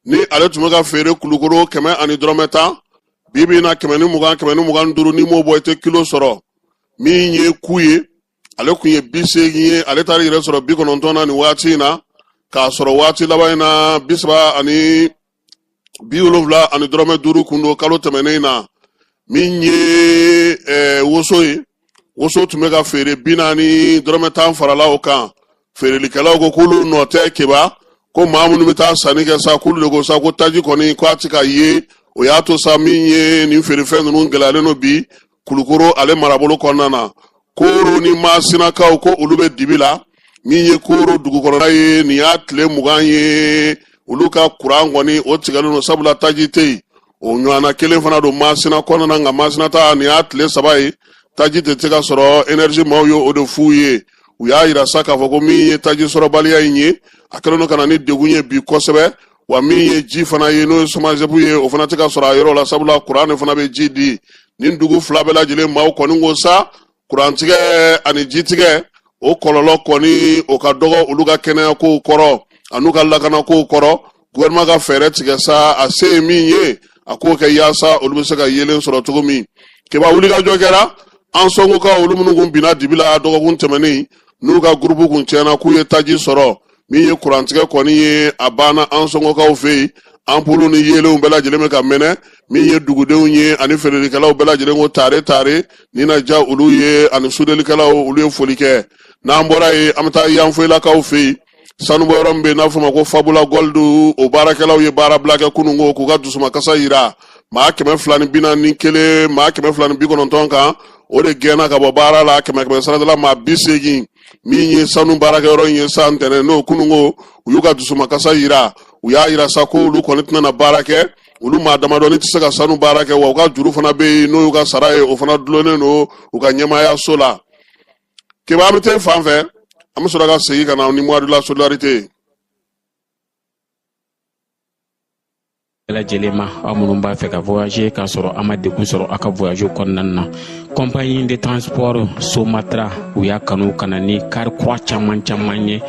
S1: ni ale tun bɛ ka feere Kulukoro 100 ani dɔrɔmɛ 10 bibi in na 120 125 ni m'o bɔ i tɛ kilo sɔrɔ min ye ku ye ale kun ye 80 ye ale taara yɛrɛ sɔrɔ 90 na nin waati in na k'a sɔrɔ waati laban in na 30 ani 70 ani dɔrɔmɛ 5 kun don kalo tɛmɛnen na min ye woso ye woso tun bɛ ka feere 40 dɔrɔmɛ 10 farala o kan feerelikɛlaw ko k'olu nɔ tɛ keba ko maa minnu bɛ taa sanni kɛ sa k'olu de ko sa ko taji kɔni ko a tɛ ka ye o y'a to sa min ye nin feerefɛn ninnu gɛlɛyalen no bi Kulukoro ale marabolo kɔnɔna na Koro ni Masinakaw ko olu bɛ dibi la min ye Koro dugukɔnɔna ye nin y'a tile 20 ye olu ka kuran kɔni o tigɛlen no sabula taji tɛ yen o ɲɔgɔnna kelen fana don Masina kɔnɔna nka Masina ta nin y'a tile 3 ye taji tɛ se ka sɔrɔ énergie maaw ye o de f'u ye u y'a yira sa k'a fɔ ko min ye taji sɔrɔbaliya in ye a kɛlen no ka na ni degun ye bi kosɛbɛ wa min ye ji fana ye n'o ye Somazebu ye o fana tɛ ka sɔrɔ a yɔrɔ la sabula kuran de fana bɛ ji di nin dugu fila bɛɛ lajɛlen maaw kɔni ko sa kurantigɛ ani jitigɛ o kɔlɔlɔ kɔni o ka dɔgɔ olu ka kɛnɛya kow kɔrɔ an'u ka lakana kow kɔrɔ gouvernement ka fɛɛrɛ tigɛ sa a se ye min ye a k'o kɛ yaasa olu bɛ se ka yelen sɔrɔ cogo min keba wulikajɔ kɛra an sɔnko ka olu minnu kun binna dibi la dɔgɔkun tɛmɛnen n'u ka groupe kun tiɲɛna k'u ye taji sɔrɔ min ye kurantigɛ kɔni ye a banna an sɔnkokaw fɛ yen ampulu ni yelenw bɛɛ lajɛlen bɛ ka mɛnɛ min ye dugudenw ye ani feerelikɛlaw bɛɛ lajɛlen ko tare ni na ja olu ye ani sudelikɛlaw olu ye foli kɛ n'an bɔra ye an bɛ taa yanfoyilakaw fɛ yen sanubɔ yɔrɔ min bɛ n'a fɔ ma ko Fabula Gold o baarakɛlaw ye baara bila kɛ kununko k'u ka dusumakasa yira maa 241 maa 290 kan o de gɛnna ka bɔ baara la 100 saradala maa 80 min ye sanu baarakɛyɔrɔ in ye san tɛnɛ n'o kununko u y'u ka dusumakasa yira u y'a yira sa ko olu kɔni tɛna na baara kɛ olu maa damadɔni tɛ se ka sanu baara kɛ wa u ka juru fana bɛ yen n'o y'u ka sara ye o fana dulonnen don u ka ɲɛmaaya so la keba bɛ te fan fɛ an bɛ sɔrɔ ka segin ka na ni mois de la solidarité
S3: lajɛlen ma aw minnu b'a fɛ ka voyager k'a sɔrɔ a ma degun sɔrɔ a ka voyage kɔnɔna na compagnie de transport Somatra u y'a kanu ka na ni kari kura caman ye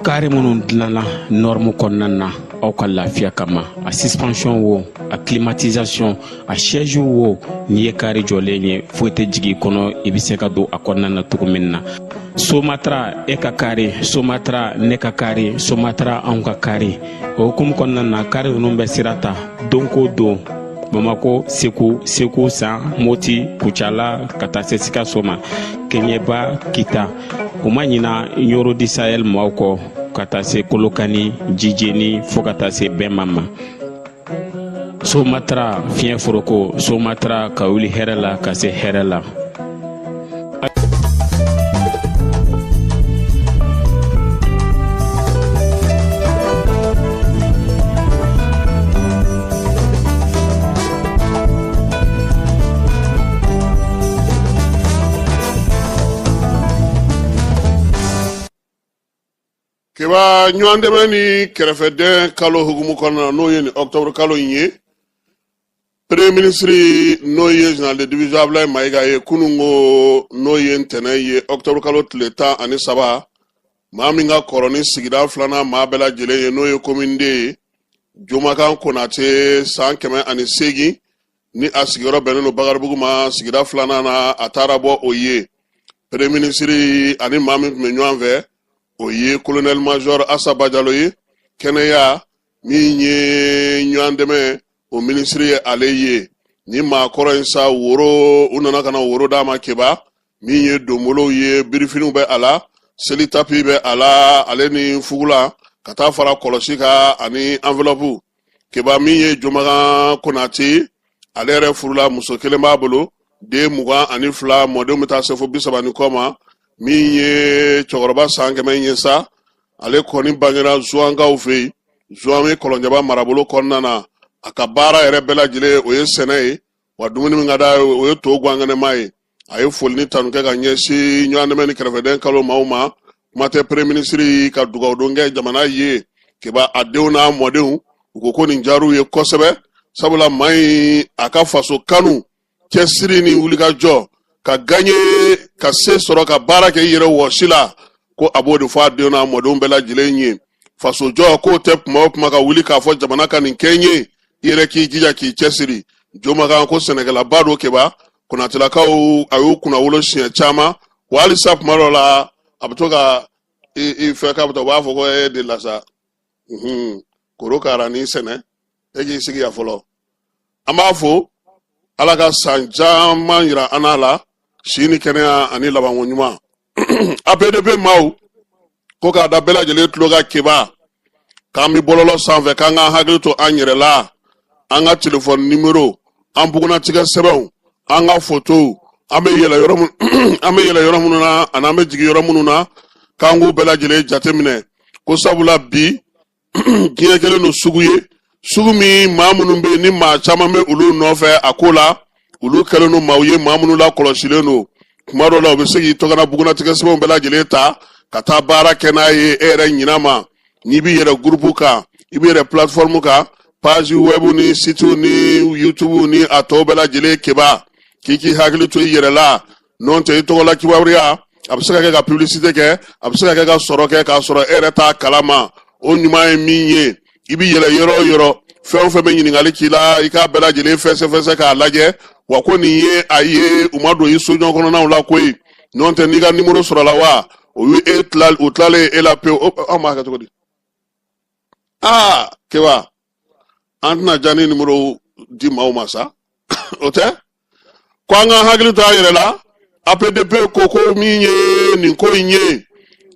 S3: kari minnu dilanna norme kɔnɔna na aw ka lafiya kama a suspension wo a climatisation a siège wo n'i ye kari jɔlen ye foyi tɛ jigin kɔnɔ i bɛ se ka don a kɔnɔna na cogo min na Somatra e ka kari Somatra ne ka kari Somatra anw ka kari o hukumu kɔnɔna na kari ninnu bɛ sira ta don ko don Bamako Segu San Moti Kucala ka taa se Sikaso ma Keɲeba Kita o ma ɲina Yoro di Sahel maaw kɔ ka taa se Kolokani Jijeni fo ka taa se Bɛnma ma Somatra fiɲɛ foroko Somatra ka wuli hɛrɛ la ka se hɛrɛ la
S1: keba ɲɔgɔn dɛmɛ ni kɛrɛfɛdɛn kalo hukumu kɔnɔna n'o ye ni octobre kalo in ye premier ministre n'o ye général de division Abdoulaye Mayiga ye kununko n'o ye ntɛnɛn ye octobre kalo tile 13 maa min ka kɔrɔ ni sigida filanan maa bɛɛ lajɛlen ye n'o ye commune de Jomakan Konate san 108 ni a sigiyɔrɔ bɛnnen don Bakaribugu ma sigida filanan na a taara bɔ o ye premier ministre ani maa min tun bɛ ɲɔgɔn fɛ o ye colonel major Asaba Jalo ye kɛnɛya min ye ɲɔgɔn dɛmɛ o ministre ye ale ye ni maa kɔrɔ in sa woro u nana ka na woro d'a ma keba min ye donbolow ye birifiniw bɛ a la seli tapi bɛ a la ale ni fugula ka taa fara kɔlɔsi ka ani enveloppe keba min ye Jomakan Konate ale yɛrɛ furula muso kelen b'a bolo den 22 mɔdenw bɛ taa se fo 30 kɔ ma min ye cɛkɔrɔba san 100 ye sa ale kɔni bangera Zuwankaw fɛ yen Zuwan bɛ Kɔlɔnjɛba marabolo kɔnɔna na a ka baara yɛrɛ bɛɛ lajɛlen o ye sɛnɛ ye wa dumuni min ka d'a ye o ye to gangɛnɛma ye a ye foli ni tanu kɛ ka ɲɛsin ɲɔgɔn dɛmɛ ni kɛrɛfɛdɛn kalo maaw ma kuma tɛ premier ministre ka dugawudon kɛ jamana ye keba a denw n'a mɔdenw u ko nin diyar'u ye kosɛbɛ sabula maa in a ka faso kanu cɛsiri ni wulikajɔ ka gagner ka se sɔrɔ ka baara kɛ i yɛrɛ wɔsi la ko a b'o de fɔ a denw n'a mɔdenw bɛɛ lajɛlen ye faso jɔ k'o tɛ kuma o kuma ka wuli k'a fɔ jamana ka nin kɛ n ye i yɛrɛ k'i jija k'i cɛsiri Jomakan ko sɛnɛkɛlaba do keba Konatelakaw a y'u kunna wolo siɲɛ caman wa halisa kuma dɔ la a bɛ to ka i fɛ k'a bɛ taa u b'a fɔ ko e de la sa korokara ni sɛnɛ e k'i sigi yan fɔlɔ an b'a fɔ ala ka san caman yira an la si ni kɛnɛya ani labanko ɲuman APDP maaw ko k'a da bɛɛ lajɛlen tulo ka keba k'an bɛ bɔlɔlɔ sanfɛ k'an ka hakili to an yɛrɛ la an ka telefɔni nimero an bugunatigɛ sɛbɛnw an ka fotow an bɛ yɛlɛ yɔrɔ minnu na ani an bɛ jigin yɔrɔ minnu na k'an k'u bɛɛ lajɛlen jateminɛ ko sabula bi diɲɛ kɛlen don sugu ye sugu min maa minnu bɛ yen ni maa caman bɛ olu nɔfɛ a ko la olu kɛlen don maaw ye maa minnu la kɔlɔsilen don kuma dɔw la u bɛ se k'i tɔgɔ na bugunatigɛ sɛbɛnw bɛɛ lajɛlen ta ka taa baara kɛ n'a ye e yɛrɛ ɲinɛ ma n'i b'i yɛrɛ groupe kan i b'i yɛrɛ plateforme kan page web ni site ni YouTube ni a tɔw bɛɛ lajɛlen keba k'i hakili to i yɛrɛ la n'o tɛ i tɔgɔ la kibaruya a bɛ se ka kɛ ka publicité kɛ a bɛ se ka kɛ ka sɔrɔ kɛ k'a sɔrɔ e yɛrɛ t'a kalama o ɲuman ye min ye i b'i yɛlɛ yɔrɔ o yɔrɔ fɛn o fɛn bɛ ɲininkali k'i la i k'a bɛɛ lajɛlen fɛsɛfɛsɛ k'a lajɛ wa ko nin ye a ye u ma don i soɲɔ kɔnɔnaw la koyi n'o tɛ n'i ka numéro sɔrɔ la wa o ye u tilalen e la pewu an b'a kɛ cogo di keba an tɛna ja ni numéro di maaw ma sa o tɛ ko an ka hakili to a yɛrɛ la APDP ko min ye nin ko in ye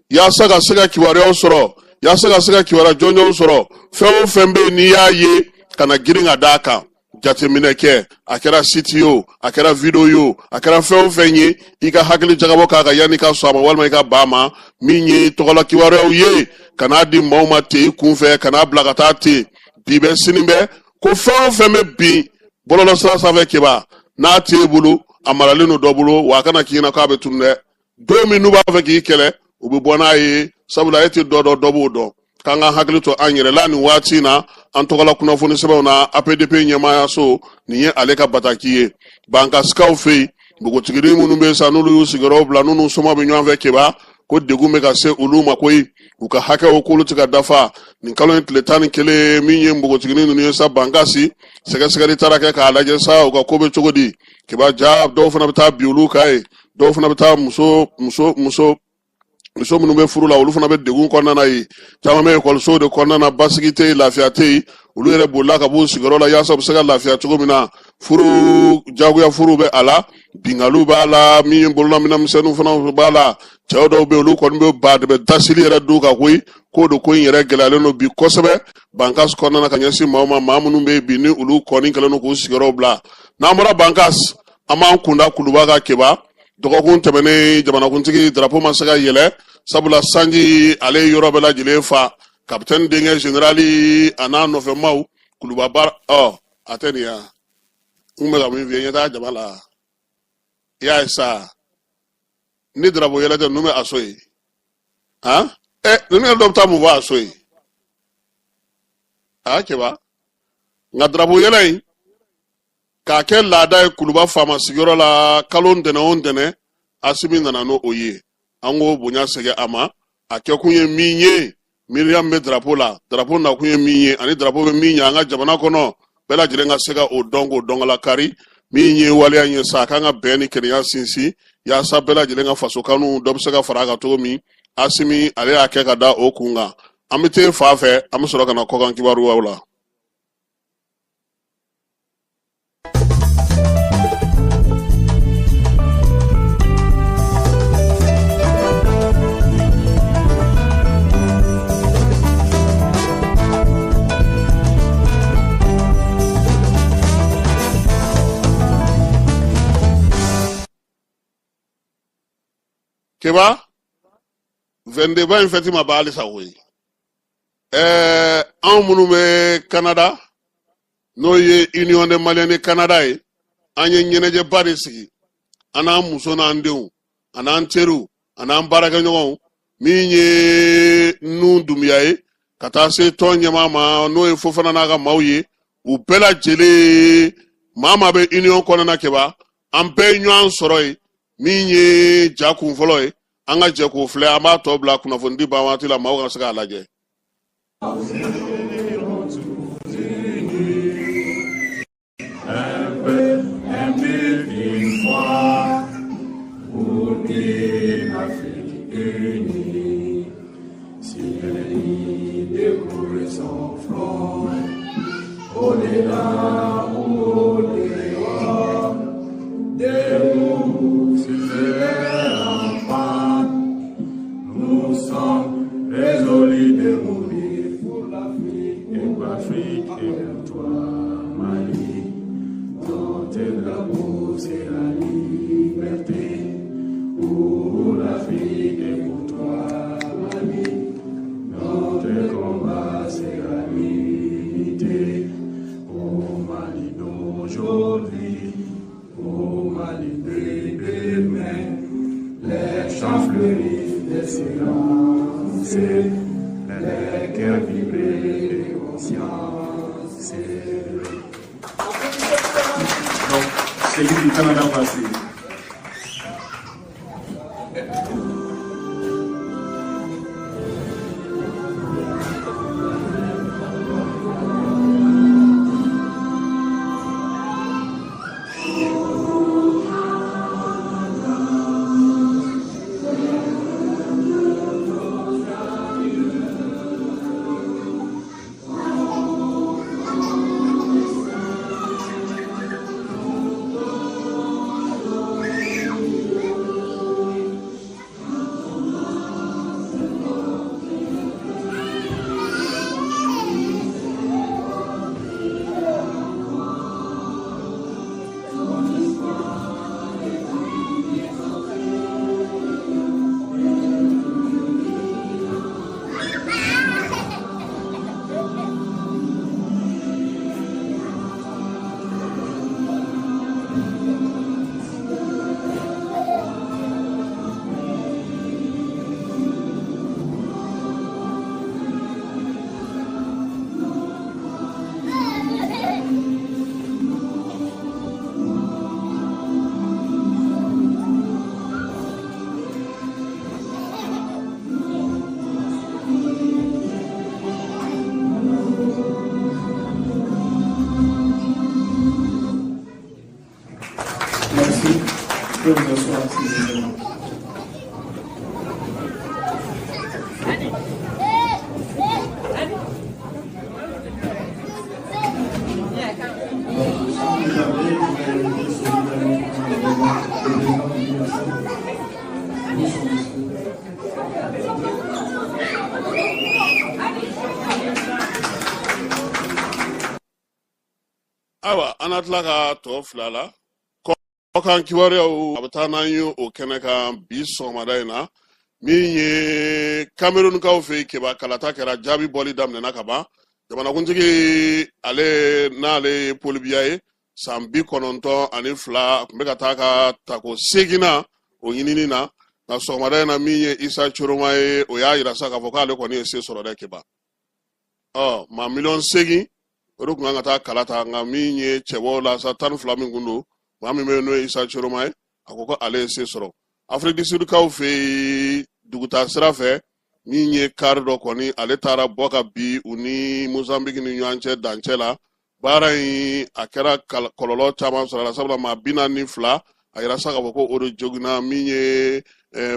S1: yaasa ka se ka kibaruyaw sɔrɔ yaasa ka se ka kibaruya jɔnjɔnw sɔrɔ fɛn o fɛn bɛ yen n'i y'a ye kana girin ka d'a kan jateminɛ kɛ a kɛra site ye o a kɛra video ye o a kɛra fɛn o fɛn ye i ka hakili jagabɔ k'a kan yanni ka sɔn a ma walima i ka ban a ma min ye tɔgɔla kibaruyaw ye kan'a di maaw ma ten i kunfɛ kan'a bila ka taa ten bi bɛ sini bɛ ko fɛn o fɛn bɛ bin bɔlɔlɔsira sanfɛ keba n'a t'e bolo a maralen don dɔ bolo wa a kana k'i ɲɛna k'a bɛ tunu dɛ don min n'u b'a fɛ k'i kɛlɛ u bɛ bɔ n'a ye sabula e tɛ dɔ dɔn dɔ b'o dɔn k'an ka hakili to an yɛrɛ la nin waati in na an tɔgɔla kunnafoni sɛbɛnw na APDP ɲɛmaayaso nin ye ale ka bataki ye bankasikaw fɛ yen npogotiginin minnu bɛ yen sa n'olu y'u sigiyɔrɔw bila n'u soma bɛ ɲɔgɔn fɛ keba ko degun bɛ ka se olu ma koyi u ka hakɛw k'olu tɛ ka dafa nin kalo in tile 11 min ye npogotiginin ninnu ye sa bankasi sɛgɛsɛgɛli taara kɛ k'a lajɛ sa u ka ko bɛ cogo di keba ja dɔw fana bɛ taa bi olu kan ye dɔw fana bɛ taa muso minnu bɛ furu la olu fana bɛ degun kɔnɔna ye caman bɛ ekɔlisow de kɔnɔna na basigi tɛ yen lafiya tɛ yen olu yɛrɛ bolila ka b'u sigiyɔrɔ la yaasa u bɛ se ka lafiya cogo min na furu jagoya furu bɛ a la bingaliw b'a la min ye bololaminɛmisɛnninw fana b'a la cɛw dɔw bɛ yen olu kɔni bɛ bɛ dasiri yɛrɛ du kan koyi k'o de ko in yɛrɛ gɛlɛyalen don bi kosɛbɛ bankasi kɔnɔna na ka ɲɛsin maaw ma maa minnu bɛ yen bi ni olu kɔni kɛlen don k'u sigiyɔrɔw bila n'an bɔra bankasi an b'an kunda kuluba ka keba dɔgɔkun tɛmɛnen jamanakuntigi drapeau ma se ka yɛlɛ sabula sanji ale yɔrɔ bɛɛ lajɛlen fa kapitɛni denkɛ generali a n'a nɔfɛmaw kuluba baara a tɛ nin ya n bɛ ka min f'i ye ɲɛ t'a jama la i y'a ye sa ni drapeau yɛlɛ tɛ ninnu bɛ a so ye ninnu yɛrɛ dɔ bɛ taa mun fɔ a so ye kɛba nka drapeau yɛlɛ in k'a kɛ laada ye kuluba faama sigiyɔrɔ la kalo ntɛnɛn o ntɛnɛn Asimi nana n'o ye an k'o bonya sɛgɛ a ma a kɛkun ye min ye Miriam bɛ drapeau la drapeau nakun ye min ye ani drapeau bɛ min ye an ka jamana kɔnɔ bɛɛ lajɛlen ka se ka o dɔn k'o dɔn ka lakari min ye waleya ye sa a kan ka bɛn ni kɛnɛya sinsin yaasa bɛɛ lajɛlen ka faso kanu dɔ bɛ se ka fara a kan cogo min Asimi ale y'a kɛ ka da o kun kan an bɛ taa fa fɛ an bɛ sɔrɔ ka na kɔkan kibaruyaw la. Keba 22 ba in fɛti ma ba halisa koyi anw minnu bɛ Canada n'o ye Union des Maliens de Canada ye an ye ɲɛnajɛba de sigi an n'an muso n'an denw an n'an teriw an n'an baarakɛɲɔgɔnw min ye nun Dunbiya ye ka taa se tɔn ɲɛmaa ma n'o ye Fofana n'a ka maaw ye u bɛɛ lajɛlen maa maa bɛ Union kɔnɔna Keba an bɛɛ ye ɲɔgɔn sɔrɔ ye min ye ja kun fɔlɔ ye an ka jɛ k'o filɛ an b'a tɔ bila kunnafoni di ban waati la maaw ka se k'a lajɛ.
S4: Oh, fidèle pour toi, Mali. Notre combat, c'est la l'unité. Au Mali d'aujourd'hui, au Mali de demain, les chants fleurissent d'espérance, les cœurs vibrés de conscience. Donc, c'est lui du Canada passé.
S1: Awa, anatla ka to flala. Kan kiwari au abatana yu o keneka biso madaina. Minye Cameroon ka ofe keba kalata kera jabi boli dam ne nakaba. Jamana kuntiki ale na ale polibiaye. Sambi kononto anifla kumbeka taka tako segina o yinini na. Na so madaina minye Isa Churumaye o ya irasa ka vokale kwa ni ese sorode keba. Ma million segi. Oruk nga ta kalata nga minye chewo la sa tan flamingundo mami meno Isa Choromai akoko ale se soro Afrique du Sud ka fe duguta sira fe minye kardo koni ale tara boka bi uni Mozambique ni nyanche danchela bara yi akera kololo chama sala sabla ma bina ni fla ayira saka boko oro jogina minye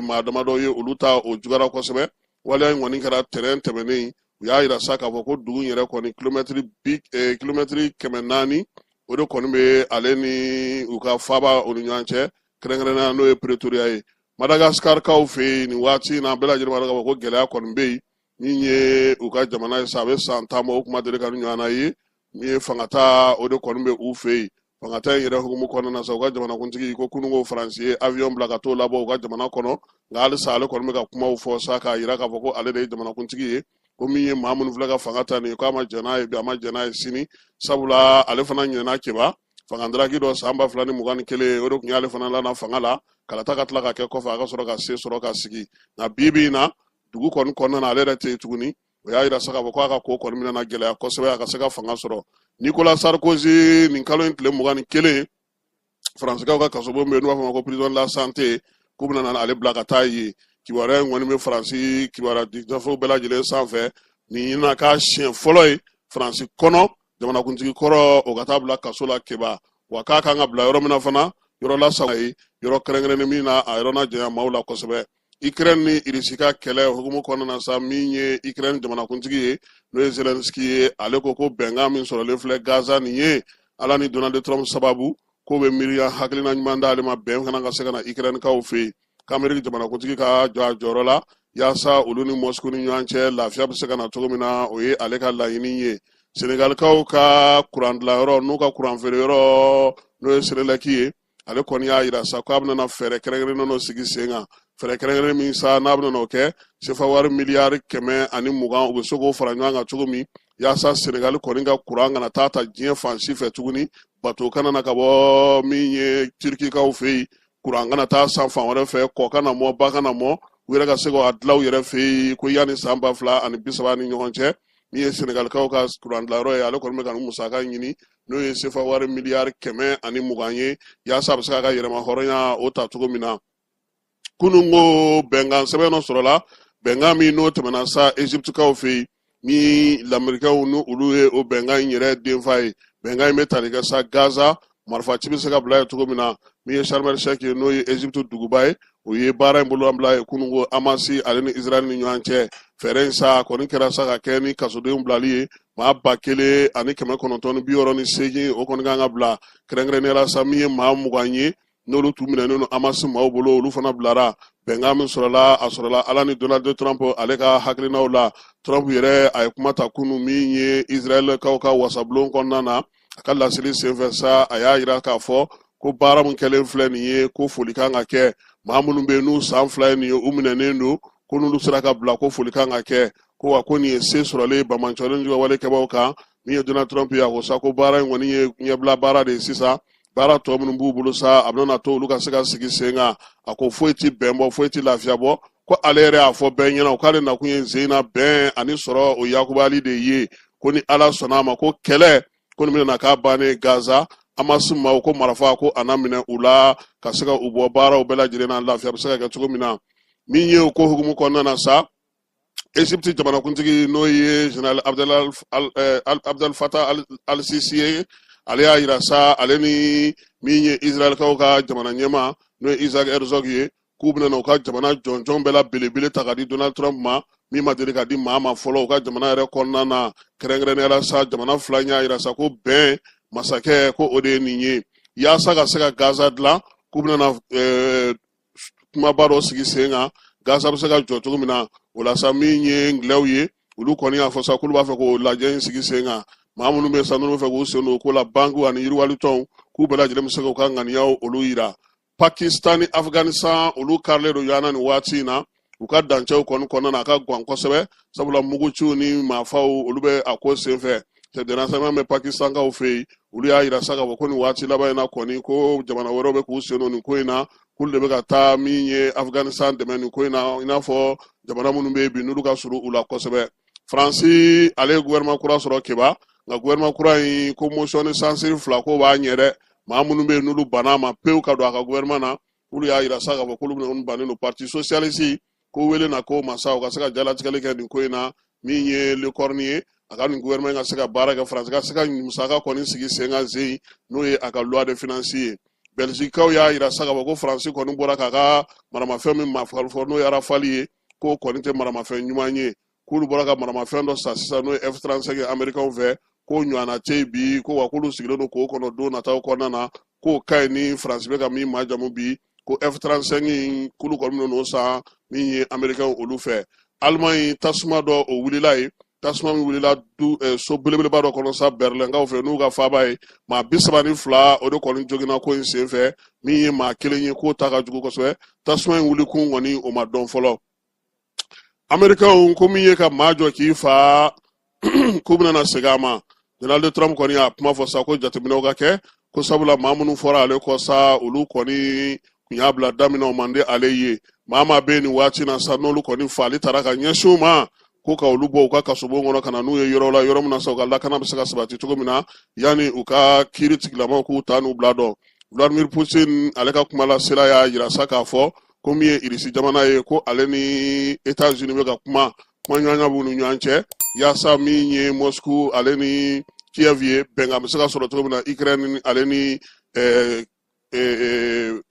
S1: madamado ye uluta o jugara ko sebe wala ngoni kara terrain temeni ya ira saka boko dugu yere koni kilometri kemenani odo koni be aleni uka faba onyanche krengrena no e Pretoria e Madagascar ka ofe ni wati na bela jere madaga boko gele koni be ninye uka jamana sabe santa mo kuma dele kanu nyana yi ni fangata odo koni be ufe fangata yere hukumu kono na sauka jamana kuntiki ko kunungo français avion blagato labo uka jamana kono ngal sale koni be ka kuma ufo saka ira ka boko ale de jamana kuntiki komi mamun vlaga fangata ni ko ama jana bi ama jana sini sabula ale fana nyana keba fangandra gido samba flani mugani kele odo nyale fana la na fangala kala takatla ka ke ko fa ga soro ka se soro ka sigi na bibi na dugu kon na ale rete tuguni o ya ira saka bako aka ko kon mina na gele ko sebe aka saka fanga soro Nicolas Sarkozy ni kalo entle mugani kele France ka kasobo me no fa ko prison la santé kubna na ale blaga tayi kiwara ngoni me France kiwara dictafo bela jele sanfé ni na ka chien foloy France kono jamana kuntigi koro o gatabla kasola keba wakaka nga bla yoro mina fana yoro la sawai yoro krengene mina ayro na jaya maula kosebe Ukraine ni irisika kele hukumu kono na sa minye Ukraine jamana kuntigi no Zelensky ale koko benga min soro le fle Gaza niye ala ni Donald Trump sababu ko be miriya haklina nyumanda ale ma ben kana nga seka na Ukraine ka ofe Kameriki jamana kuntigi ka jorola yasa uluni Moscow ni nyanche lafia biseka na togomina oye aleka la yiniye Senegal ka kurandla yoro nuka kuranfere yoro no Senegal kiye ale koni ya ira sakabna na fere kregre no sigi senga fɛrɛ kɛrɛnkɛrɛn min sa n'a bɛna n'o kɛ sefa wari miliyari 120 u bɛ se k'o fara ɲɔgɔn kan cogo min yaasa Senegal kɔni ka kuran kana taa ta diɲɛ fan si fɛ tuguni bato kana na ka bɔ min ye Turkikaw fɛ yen kuran kana taa san fan wɛrɛ fɛ kɔ kana mɔ ba kana mɔ u yɛrɛ ka se k'a dilan u yɛrɛ fɛ yen ko yanni san 2030 ni ɲɔgɔn cɛ min ye Senegalikaw ka kuran dilayɔrɔ ye ale kɔni bɛ ka nin musaka ɲini n'o ye sefa wari miliyari 120 ye yaasa a bɛ se k'a ka yɛrɛma hɔrɔnya o ta cogo min na kunun ko bɛnkan sɛbɛn dɔ sɔrɔla bɛnkan min n'o tɛmɛna sa Egyptekaw fɛ yen ni lamɛrikɛnw ni olu ye o bɛnkan in yɛrɛ denfa ye bɛnkan in bɛ tali kɛ sa Gaza marifaci bɛ se ka bila ye cogo min na min ye Sharm el Sheikh ye n'o ye Egypte duguba ye o ye baara in bololanbila ye kunun ko Hamasi ale ni Israel ni ɲɔgɔn cɛ fɛɛrɛ in sa kɔni kɛra sa ka kɛ ni kasodenw bilali ye maa 1968 o kɔni kan ka bila kɛrɛnkɛrɛnnenya la sa min ye maa 20 ye n'olu tun minɛnen don Hamas maaw bolo olu fana bilara bɛnkan min sɔrɔla a sɔrɔla ala ni Donald Trump ale ka hakilinaw la Trump yɛrɛ a ye kuma ta kunun min ye Israelkaw ka wasabulon kɔnɔna na a ka laseli senfɛ sa a y'a jira k'a fɔ ko baara min kɛlen filɛ nin ye ko foli kan ka kɛ maa minnu bɛ yen n'u san 2 ye nin ye u minɛnen don ko n'olu sera ka bila ko foli kan ka kɛ ko wa ko nin ye se sɔrɔlen bamancɔlen juguya walekɛbaw kan min ye Donald Trump ye a ko sa ko baara in kɔni ye ɲɛbila baara de ye sisan baara tɔ minnu b'u bolo sa a bɛna to olu ka se ka sigi sen kan a ko foyi ti bɛn bɔ foyi ti lafiya bɔ ko ale yɛrɛ y'a fɔ bɛɛ ɲɛna k'ale nakun ye sen na bɛn ani sɔrɔ o yakubali de ye ko ni ala sɔnna a ma ko kɛlɛ ko nin bɛna k'a bannen Gaza Hamas maaw ko marifa ko ana minɛ u la ka se ka u bɔ baaraw bɛɛ lajɛlen na lafiya bɛ se ka kɛ cogo min na min ye o ko hukumu kɔnɔna na sa Egypte jamanakuntigi n'o ye General Abdel Fattah al-Sisi ye ale y'a jira sa ale ni min ye Israelkaw ka jamana ɲɛma n'o ye Isaac Herzog ye k'u bɛna u ka jamana jɔnjɔn bɛɛ la belebele ta ka di Donald Trump ma min ma deli ka di maa ma fɔlɔ u ka jamana yɛrɛ kɔnɔna na kɛrɛnkɛrɛnnenya la sa jamana fila y'a jira sa ko bɛn masakɛ ko o de ye nin ye yaasa ka se ka Gaza dilan k'u bɛna kumaba dɔ sigi sen kan Gaza bɛ se ka jɔ cogo min na o la sa min ye Ngilɛw ye olu kɔni y'a fɔ sa k'olu b'a fɛ k'o lajɛ in sigi sen kan maa minnu bɛ sa n'olu bɛ fɛ k'u sen don o ko la banku ani yiriwalitɔnw k'u bɛɛ lajɛlen bɛ se k'u ka ŋaniyaw olu yira Pakistan ni Afghanistan olu karilen don ɲɔgɔn na nin waati in na u ka dancɛw kɔni kɔnɔna na a ka gwan kosɛbɛ sabula muguciw ni maafaw olu bɛ a ko senfɛ renseignement bɛ Pakistankaw fɛ yen olu y'a jira sa k'a fɔ ko nin waati laban in na kɔni ko jamana wɛrɛw bɛ k'u sen don nin ko in na k'olu de bɛ ka taa min ye Afghanistan dɛmɛ nin ko in na i n'a fɔ jamana minnu bɛ yen bi n'olu ka surun u la kosɛbɛ Faransi ale ye gouvernement kura sɔrɔ Keba nka gouvernement kura in ko motion de censure 2 ko b'a ɲɛ dɛ maa minnu bɛ yen n'olu banna ma pewu ka don a ka gouvernement na olu y'a jira sa k'a fɔ k'olu bɛna bannen don parti socialiste ko wele na ko masa u ka se ka jalatigɛli kɛ nin ko in na min ye Le Cornu a ka nin gouvernement ka se ka baara kɛ Faransi ka se ka musaka kɔni sigi sen kan zen n'o ye a ka loi de finance ye Belgiquekaw y'a jira sa k'a fɔ ko Faransi kɔni bɔra k'a ka maramafɛn min fɔ n'o ye Rafale ye k'o kɔni tɛ maramafɛn ɲuman ye k'olu bɔra ka maramafɛn dɔ sa sisan n'o ye F-35 ye Américains fɛ k'o ɲɔgɔnna tɛ yen bi ko wa k'olu sigilen don k'o kɔnɔ don nataw kɔnɔna na k'o ka ɲi ni Faransi bɛ ka min majamu bi ko F-35 in k'olu kɔni bɛ n'o san min ye Américains olu fɛ Allemagne tasuma dɔ o wulila ye tasuma min wulila so belebeleba dɔ kɔnɔ sa Berlɛnkaw fɛ n'u ka faaba ye maa 32 o de kɔni joginna ko in senfɛ min ye maa 1 ye k'o ta ka jugu kosɛbɛ tasuma in wulikun kɔni o ma dɔn fɔlɔ Américains ko min ye ka maa jɔ k'i fa k'u bɛna segin a ma Donald Trump kɔni y'a kuma fɔ sa ko jateminɛw ka kɛ ko sabula maa minnu fɔra ale kɔ sa olu kɔni kun y'a bila daminɛ o man di ale ye maa maa bɛ nin waati na sa n'olu kɔni fali taara ka ɲɛsin u ma ko ka olu bɔ u ka kasobon kɔnɔ ka na n'u ye yɔrɔ la yɔrɔ min na sa u ka lakana bɛ se ka sabati cogo min na yanni u ka kiiri tigilamaw k'u ta n'u bila dɔn Vladimir Putin ale ka kuma la sera y'a jira sa k'a fɔ ko min ye Irisi jamana ye ko ale ni États-Unis bɛ ka kuma ɲɔgɔnya b'u ni ɲɔgɔn cɛ yaasa min ye Moscou ale ni Kiev ye bɛnkan bɛ se ka sɔrɔ cogo min na Ukraine ale ni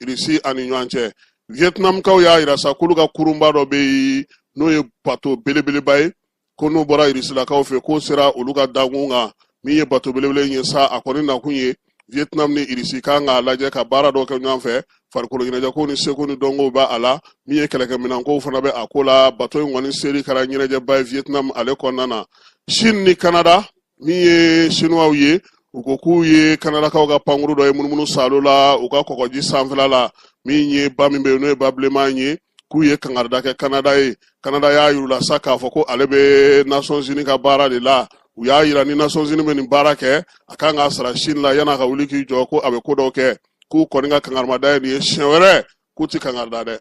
S1: Irisi ani ɲɔgɔn cɛ Vietnamkaw y'a jira sa k'olu ka kurunba dɔ bɛ yen n'o ye bato belebeleba ye ko n'u bɔra Irisilakaw fɛ k'o sera olu ka dankun kan min ye bato belebele in ye sa a kɔni nakun ye Vietnam ni Irisi kan k'a lajɛ ka baara dɔ kɛ ɲɔgɔn fɛ farikolo ɲɛnajɛko ni seko ni dɔnko b'a a la min ye kɛlɛkɛminɛnkow fana bɛ a ko la bato in kɔni seri kɛra ɲɛnajɛba ye Vietnam ale kɔnɔna na Chine ni Canada min ye Chinois ye u ko k'u ye Canadakaw ka pankuru dɔ ye munumunu salo la u ka kɔgɔji sanfɛla la min ye ba min bɛ yen n'o ye ba bilenman ye k'u ye kangarida kɛ Canada ye. Canada y'a yirula sa k'a fɔ ko ale bɛ Nations Unies ka baara de la. U y'a yira ni Nations Unies bɛ nin baara kɛ a kan k'a sara Chine la yan'a ka wuli k'i jɔ ko a bɛ ko dɔw kɛ k'u kɔni ka kangarimada ye nin ye siɲɛ wɛrɛ k'u ti kangarida dɛ.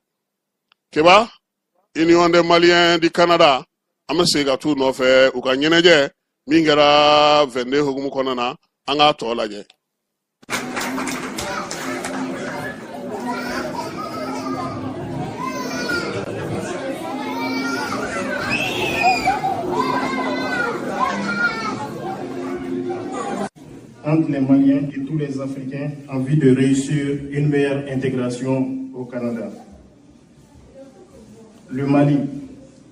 S1: Keba Union des Maliens du Canada an bɛ segin ka t'u nɔfɛ u ka ɲɛnajɛ min kɛra 22 hukumu kɔnɔna na an k'a tɔ lajɛ.
S5: Entre les Maliens et tous les Africains en vue de réussir une meilleure intégration au Canada. Le Mali,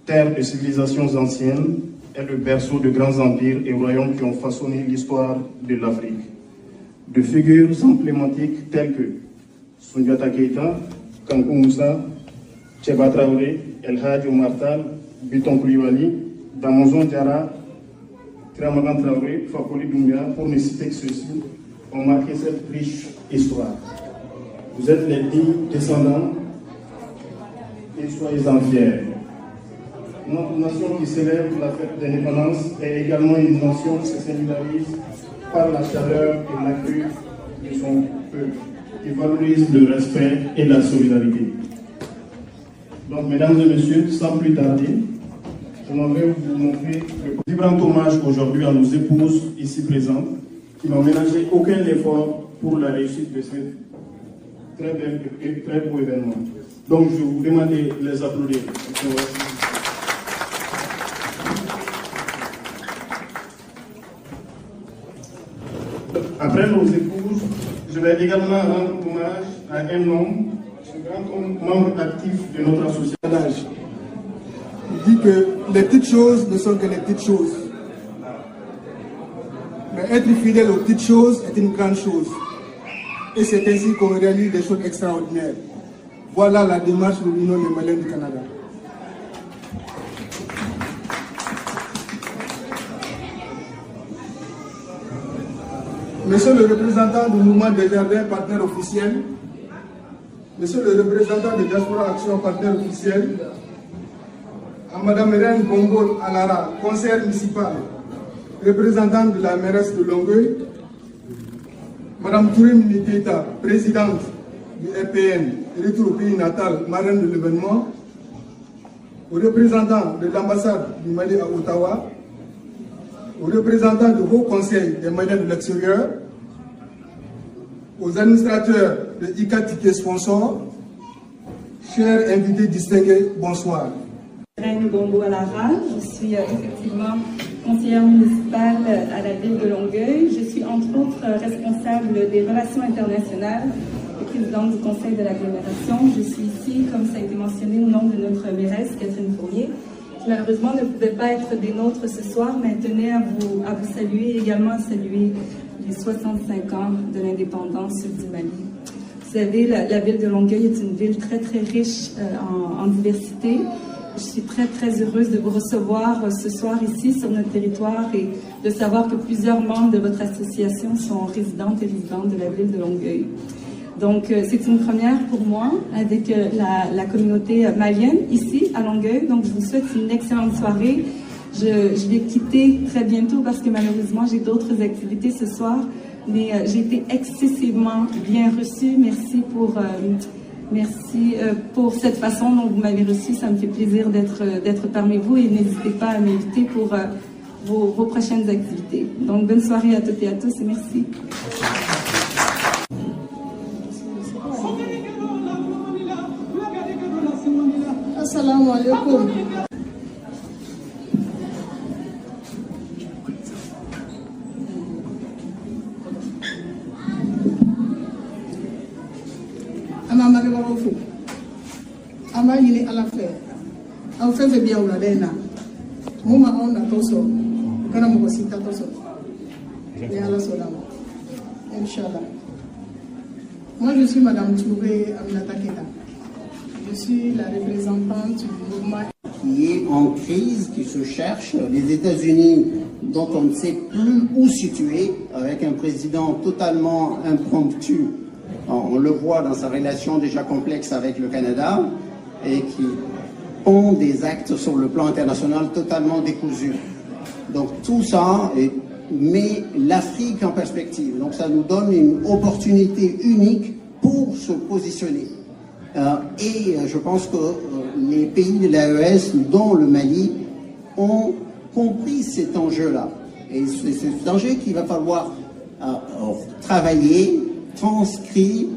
S5: terre de civilisations anciennes, est le berceau de grands empires et royaumes qui ont façonné l'histoire de l'Afrique. De figures emblématiques telles que Soundiata Keita, Kankou Moussa, Tcheba Traoré, El Hadji Omar Tall, Biton Koulibaly, Damozon Diarra, Tramagan Traoré, Fakoli Doumbia, pour ne citer que ceux-ci, ont marqué cette riche histoire. Vous êtes les dignes descendants et soyez-en fiers. Notre nation qui célèbre la fête d'indépendance est également une nation qui se singularise par la chaleur et l'accueil de son peuple, qui valorise le respect et la solidarité. Donc, mesdames et messieurs, sans plus tarder, je m'en vais vous montrer le vibrant hommage aujourd'hui à nos épouses ici présentes qui n'ont ménagé aucun effort pour la réussite de ce très bel et très beau événement. Donc je vous demande de les applaudir. Après nos épouses, je vais également rendre hommage à un homme, un grand homme, membre actif de notre association.
S6: Il dit que les petites choses ne sont que les petites choses. Mais être fidèle aux petites choses est une grande chose. Et c'est ainsi qu'on réalise des choses extraordinaires. Voilà la démarche de l'Union des Maliens du Canada. Monsieur le représentant du mouvement des jardins partenaire officiel, Monsieur le représentant de Diaspora Action partenaire officiel, à Madame Hélène Bongo Alara, conseillère municipale, représentante de la mairesse de Longueuil, Madame Tourim Niketa, présidente du RPN, retour au pays natal, marraine de l'événement, aux représentants de l'ambassade du Mali à Ottawa, aux représentants du Haut Conseil des Maliens de l'extérieur, aux administrateurs de ICA Ticket Sponsor, chers invités distingués, bonsoir.
S7: Hélène Bongo Alara, je suis effectivement conseillère municipale à la ville de Longueuil. Je suis entre autres responsable des relations internationales et présidente du conseil de l'agglomération. Je suis ici, comme ça a été mentionné, au nom de notre mairesse, Catherine Fournier, qui malheureusement ne pouvait pas être des nôtres ce soir, mais tenait à vous saluer et également à saluer les 65 ans de l'indépendance du Mali. Vous savez, la ville de Longueuil est une ville très très riche en diversité. Je suis très très heureuse de vous recevoir ce soir ici sur notre territoire et de savoir que plusieurs membres de votre association sont résidentes et résidents de la ville de Longueuil. Donc c'est une première pour moi avec la communauté malienne ici à Longueuil. Donc je vous souhaite une excellente soirée. Je vais quitter très bientôt parce que malheureusement j'ai d'autres activités ce soir. Mais j'ai été excessivement bien reçue. Merci pour cette façon dont vous m'avez reçu. Ça me fait plaisir d'être parmi vous et n'hésitez pas à m'inviter pour vos prochaines activités. Donc, bonne soirée à toutes et à tous et merci.
S6: Assalamu alaikum. Ama yini ala fɛ aw fɛn fɛn bi aw la dɛ na mun ma aw natɔ sɔrɔ u kana mɔgɔ si tatɔ sɔrɔ ni ala sɔnna ma inchallah. Moi je suis Madame Touré Aminata Keita. Je suis la représentante du mouvement
S8: qui est en crise, qui se cherche. Les États-Unis, dont on ne sait plus où situer, avec un président totalement impromptu. On le voit dans sa relation déjà complexe avec le Canada. et qui ont des actes sur le plan international totalement décousus. Donc tout ça met l'Afrique en perspective. Donc ça nous donne une opportunité unique pour se positionner. Et je pense que les pays de l'AES, dont le Mali, ont compris cet enjeu-là. Et c'est cet enjeu qu'il va falloir travailler, transcrire,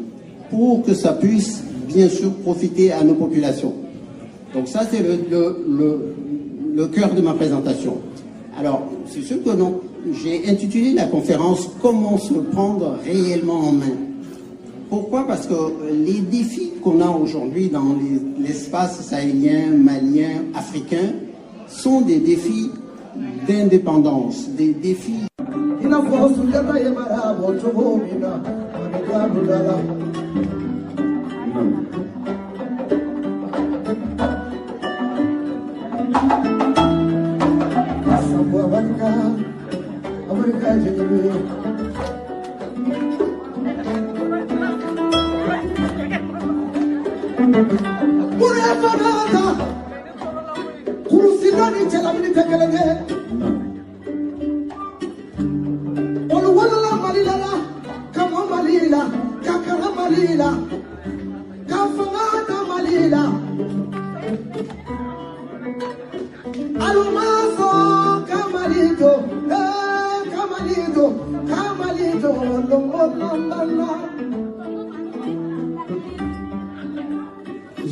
S8: pour que ça puisse bien sûr profiter à nos populations. Donc ça, c'est le cœur de ma présentation. Alors, c'est sûr que non, j'ai intitulé la conférence « Comment se prendre réellement en main ». Pourquoi? Parce que les défis qu'on a aujourd'hui dans l'espace sahélien, malien, africain, sont des défis d'indépendance, des défis...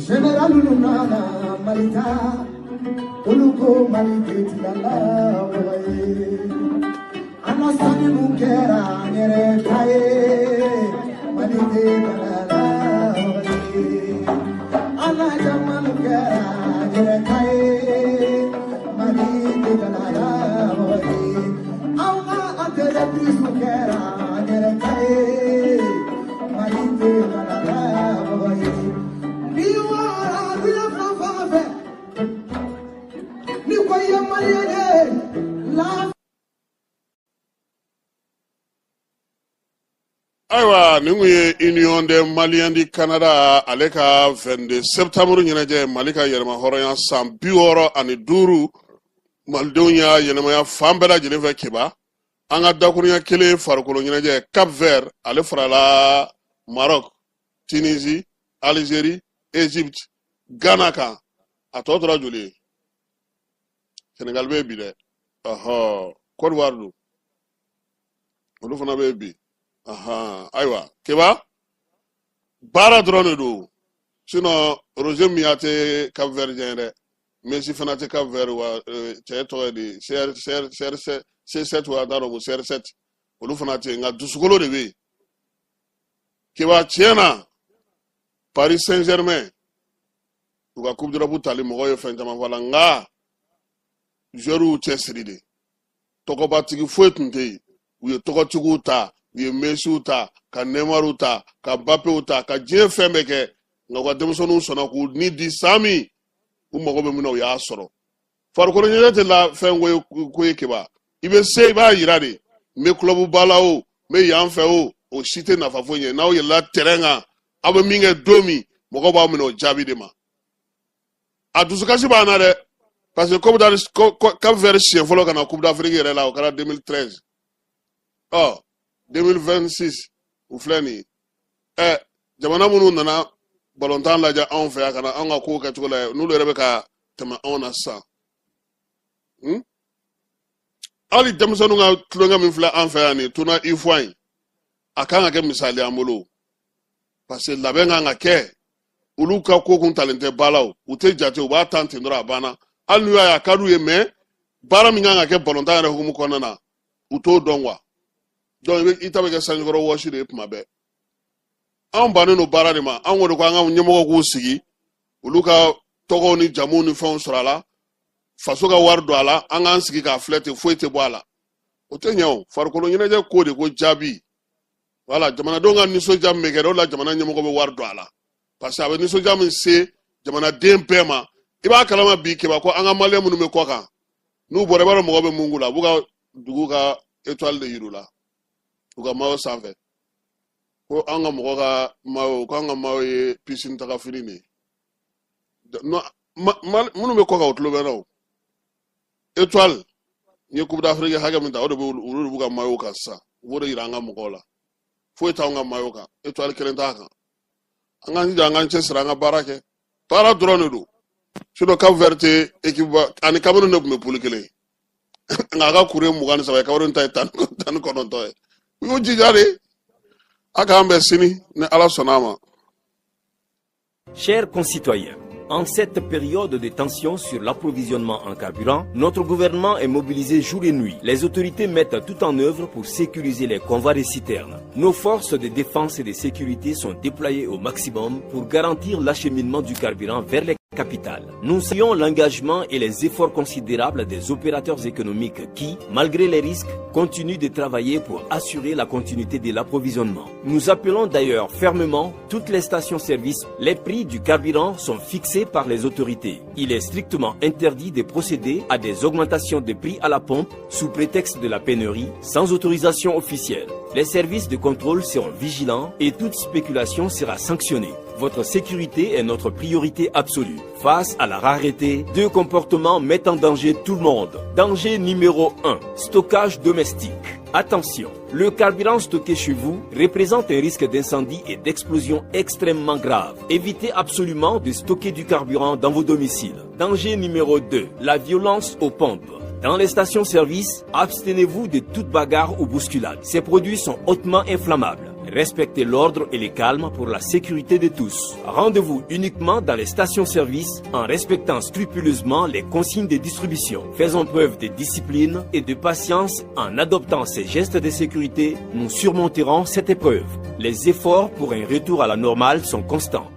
S9: General Lunana Malita Uluko Malita Anasani Mukera Nere Kaye Malite Anajama Mukera Nere Kaye Malite Auma Antere Mukera Nere Kaye Malite
S1: Ayiwa nin kun ye Union des Maliens du Canada ale ka 22 septembre ɲɛnajɛ Mali ka yɛlɛma hɔrɔnya san 65 malidenw y'a yɛlɛmaya fan bɛɛ lajɛlen fɛ kiba an ka dakurunya kelen farikolo ɲɛnajɛ Cap Vert ale farala Maroc, Tunisie, Algérie, Égypte, Ghana kan a tɔ tora joli ye Sénégal bɛ bi dɛ Côte d'Ivoire don olu fana bɛ bi ayiwa kiba baara dɔrɔn de don sinon Roger min tɛ Cap Verdien dɛ Messi fana tɛ Cap Vert wa cɛ tɔgɔ de C7 wa t'a dɔn ko CR7 olu fana tɛ nka dusukolo de bɛ yen kiba tiɲɛ na Paris Saint-Germain u ka Coupe d'Europe tali mɔgɔw ye fɛn caman fɔ a la nka joueurs cɛsiri de tɔgɔbatigi foyi tun tɛ yen u ye tɔgɔtigiw ta u ye Messiw ta ka Neymarw ta ka Mbappéw ta ka diɲɛ fɛn bɛɛ kɛ nka u ka denmisɛnninw sɔnna k'u ni di san min u mago bɛ min na u y'a sɔrɔ farikolo ɲɛnajɛ tɛ la fɛn ko ye kiba i bɛ se i b'a yira de n bɛ club ba la o n bɛ yan fɛ o si tɛ nafa foyi ɲɛ n'aw yɛlɛla terrain kan aw bɛ min kɛ don min mɔgɔw b'aw minɛ o jaabi de ma a dusukasi b'an na dɛ parce que Cap Vert siɲɛ fɔlɔ ka na Coupe d'Afrique yɛrɛ la o kɛra 2013 2026 u filɛ nin ye jamana minnu nana balontan lajɛ anw fɛ yan ka na anw ka kow kɛcogo la n'olu yɛrɛ bɛ ka tɛmɛ anw na sisan hali denmisɛnninw ka tulonkɛ min filɛ an fɛ yan nin tournoi IFOA a kan ka kɛ misali an bolo parce que labɛn kan ka kɛ olu ka ko kun talen tɛ ba la u tɛ jate u b'a tan ten dɔrɔn a banna hali n'u y'a ye a ka d'u ye mais baara min kan ka kɛ balontan yɛrɛ hukumu kɔnɔna na u t'o dɔn quoi donc i ta bɛ kɛ sanjikɔrɔ wɔsi de ye tuma bɛɛ anw bannen don baara de ma anw ko de ko an ka ɲɛmɔgɔw k'u sigi olu ka tɔgɔw ni jamuw ni fɛnw sɔrɔ a la faso ka wari don a la an k'an sigi k'a filɛ ten foyi tɛ bɔ a la o tɛ ɲɛ o farikolo ɲɛnajɛ ko de ko jaabi wala jamanadenw ka nisɔndiya min bɛ kɛ o la jamana ɲɛmɔgɔ bɛ wari don a la parce que a bɛ nisɔndiya min se jamanaden bɛɛ ma i b'a kalama bi kiba ko an ka maliyɛn minnu bɛ kɔ kan n'u bɔra i b'a dɔn mɔgɔ bɛ mun k'u la u b'u ka dugu ka étoile de yir'u la u ka maillot sanfɛ ko an ka mɔgɔ ka maillot k'an ka maillot ye piscine taga fini de ye non munu be ko ka utlo be no étoile ni coupe d'Afrique haga minta o de ulu buga mayoka sa wore iranga mukola fo etanga mayoka étoile kelenta ka anga njanga nchesira nga barake para drone do sido Cap Verde équipe ani Cameroun ne me pour kele nga ga kure mugani sa Cameroun tay tan ko non toy yo jijare aka ambe sini ne ala sonama.
S10: Chers concitoyens, en cette période de tension sur l'approvisionnement en carburant, notre gouvernement est mobilisé jour et nuit. Les autorités mettent tout en œuvre pour sécuriser les convois des citernes. Nos forces de défense et de sécurité sont déployées au maximum pour garantir l'acheminement du carburant vers les capitales. Nous saluons l'engagement et les efforts considérables des opérateurs économiques qui, malgré les risques, continuent de travailler pour assurer la continuité de l'approvisionnement. Nous appelons d'ailleurs fermement toutes les stations-service. Les prix du carburant sont fixés par les autorités. Il est strictement interdit de procéder à des augmentations de prix à la pompe sous prétexte de la pénurie, sans autorisation officielle. Les services de contrôle seront vigilants et toute spéculation sera sanctionnée. Votre sécurité est notre priorité absolue. Face à la rareté, deux comportements mettent en danger tout le monde. Danger numéro 1, stockage domestique. Attention, le carburant stocké chez vous représente un risque d'incendie et d'explosion extrêmement grave. Évitez absolument de stocker du carburant dans vos domiciles. Danger numéro 2, la violence aux pompes. Dans les stations-service, abstenez-vous de toute bagarre ou bousculade. Ces produits sont hautement inflammables. Respectez l'ordre et le calme pour la sécurité de tous. Rendez-vous uniquement dans les stations-service en respectant scrupuleusement les consignes de distribution. Faisons preuve de discipline et de patience en adoptant ces gestes de sécurité. Nous surmonterons cette épreuve. Les efforts pour un retour à la normale sont constants.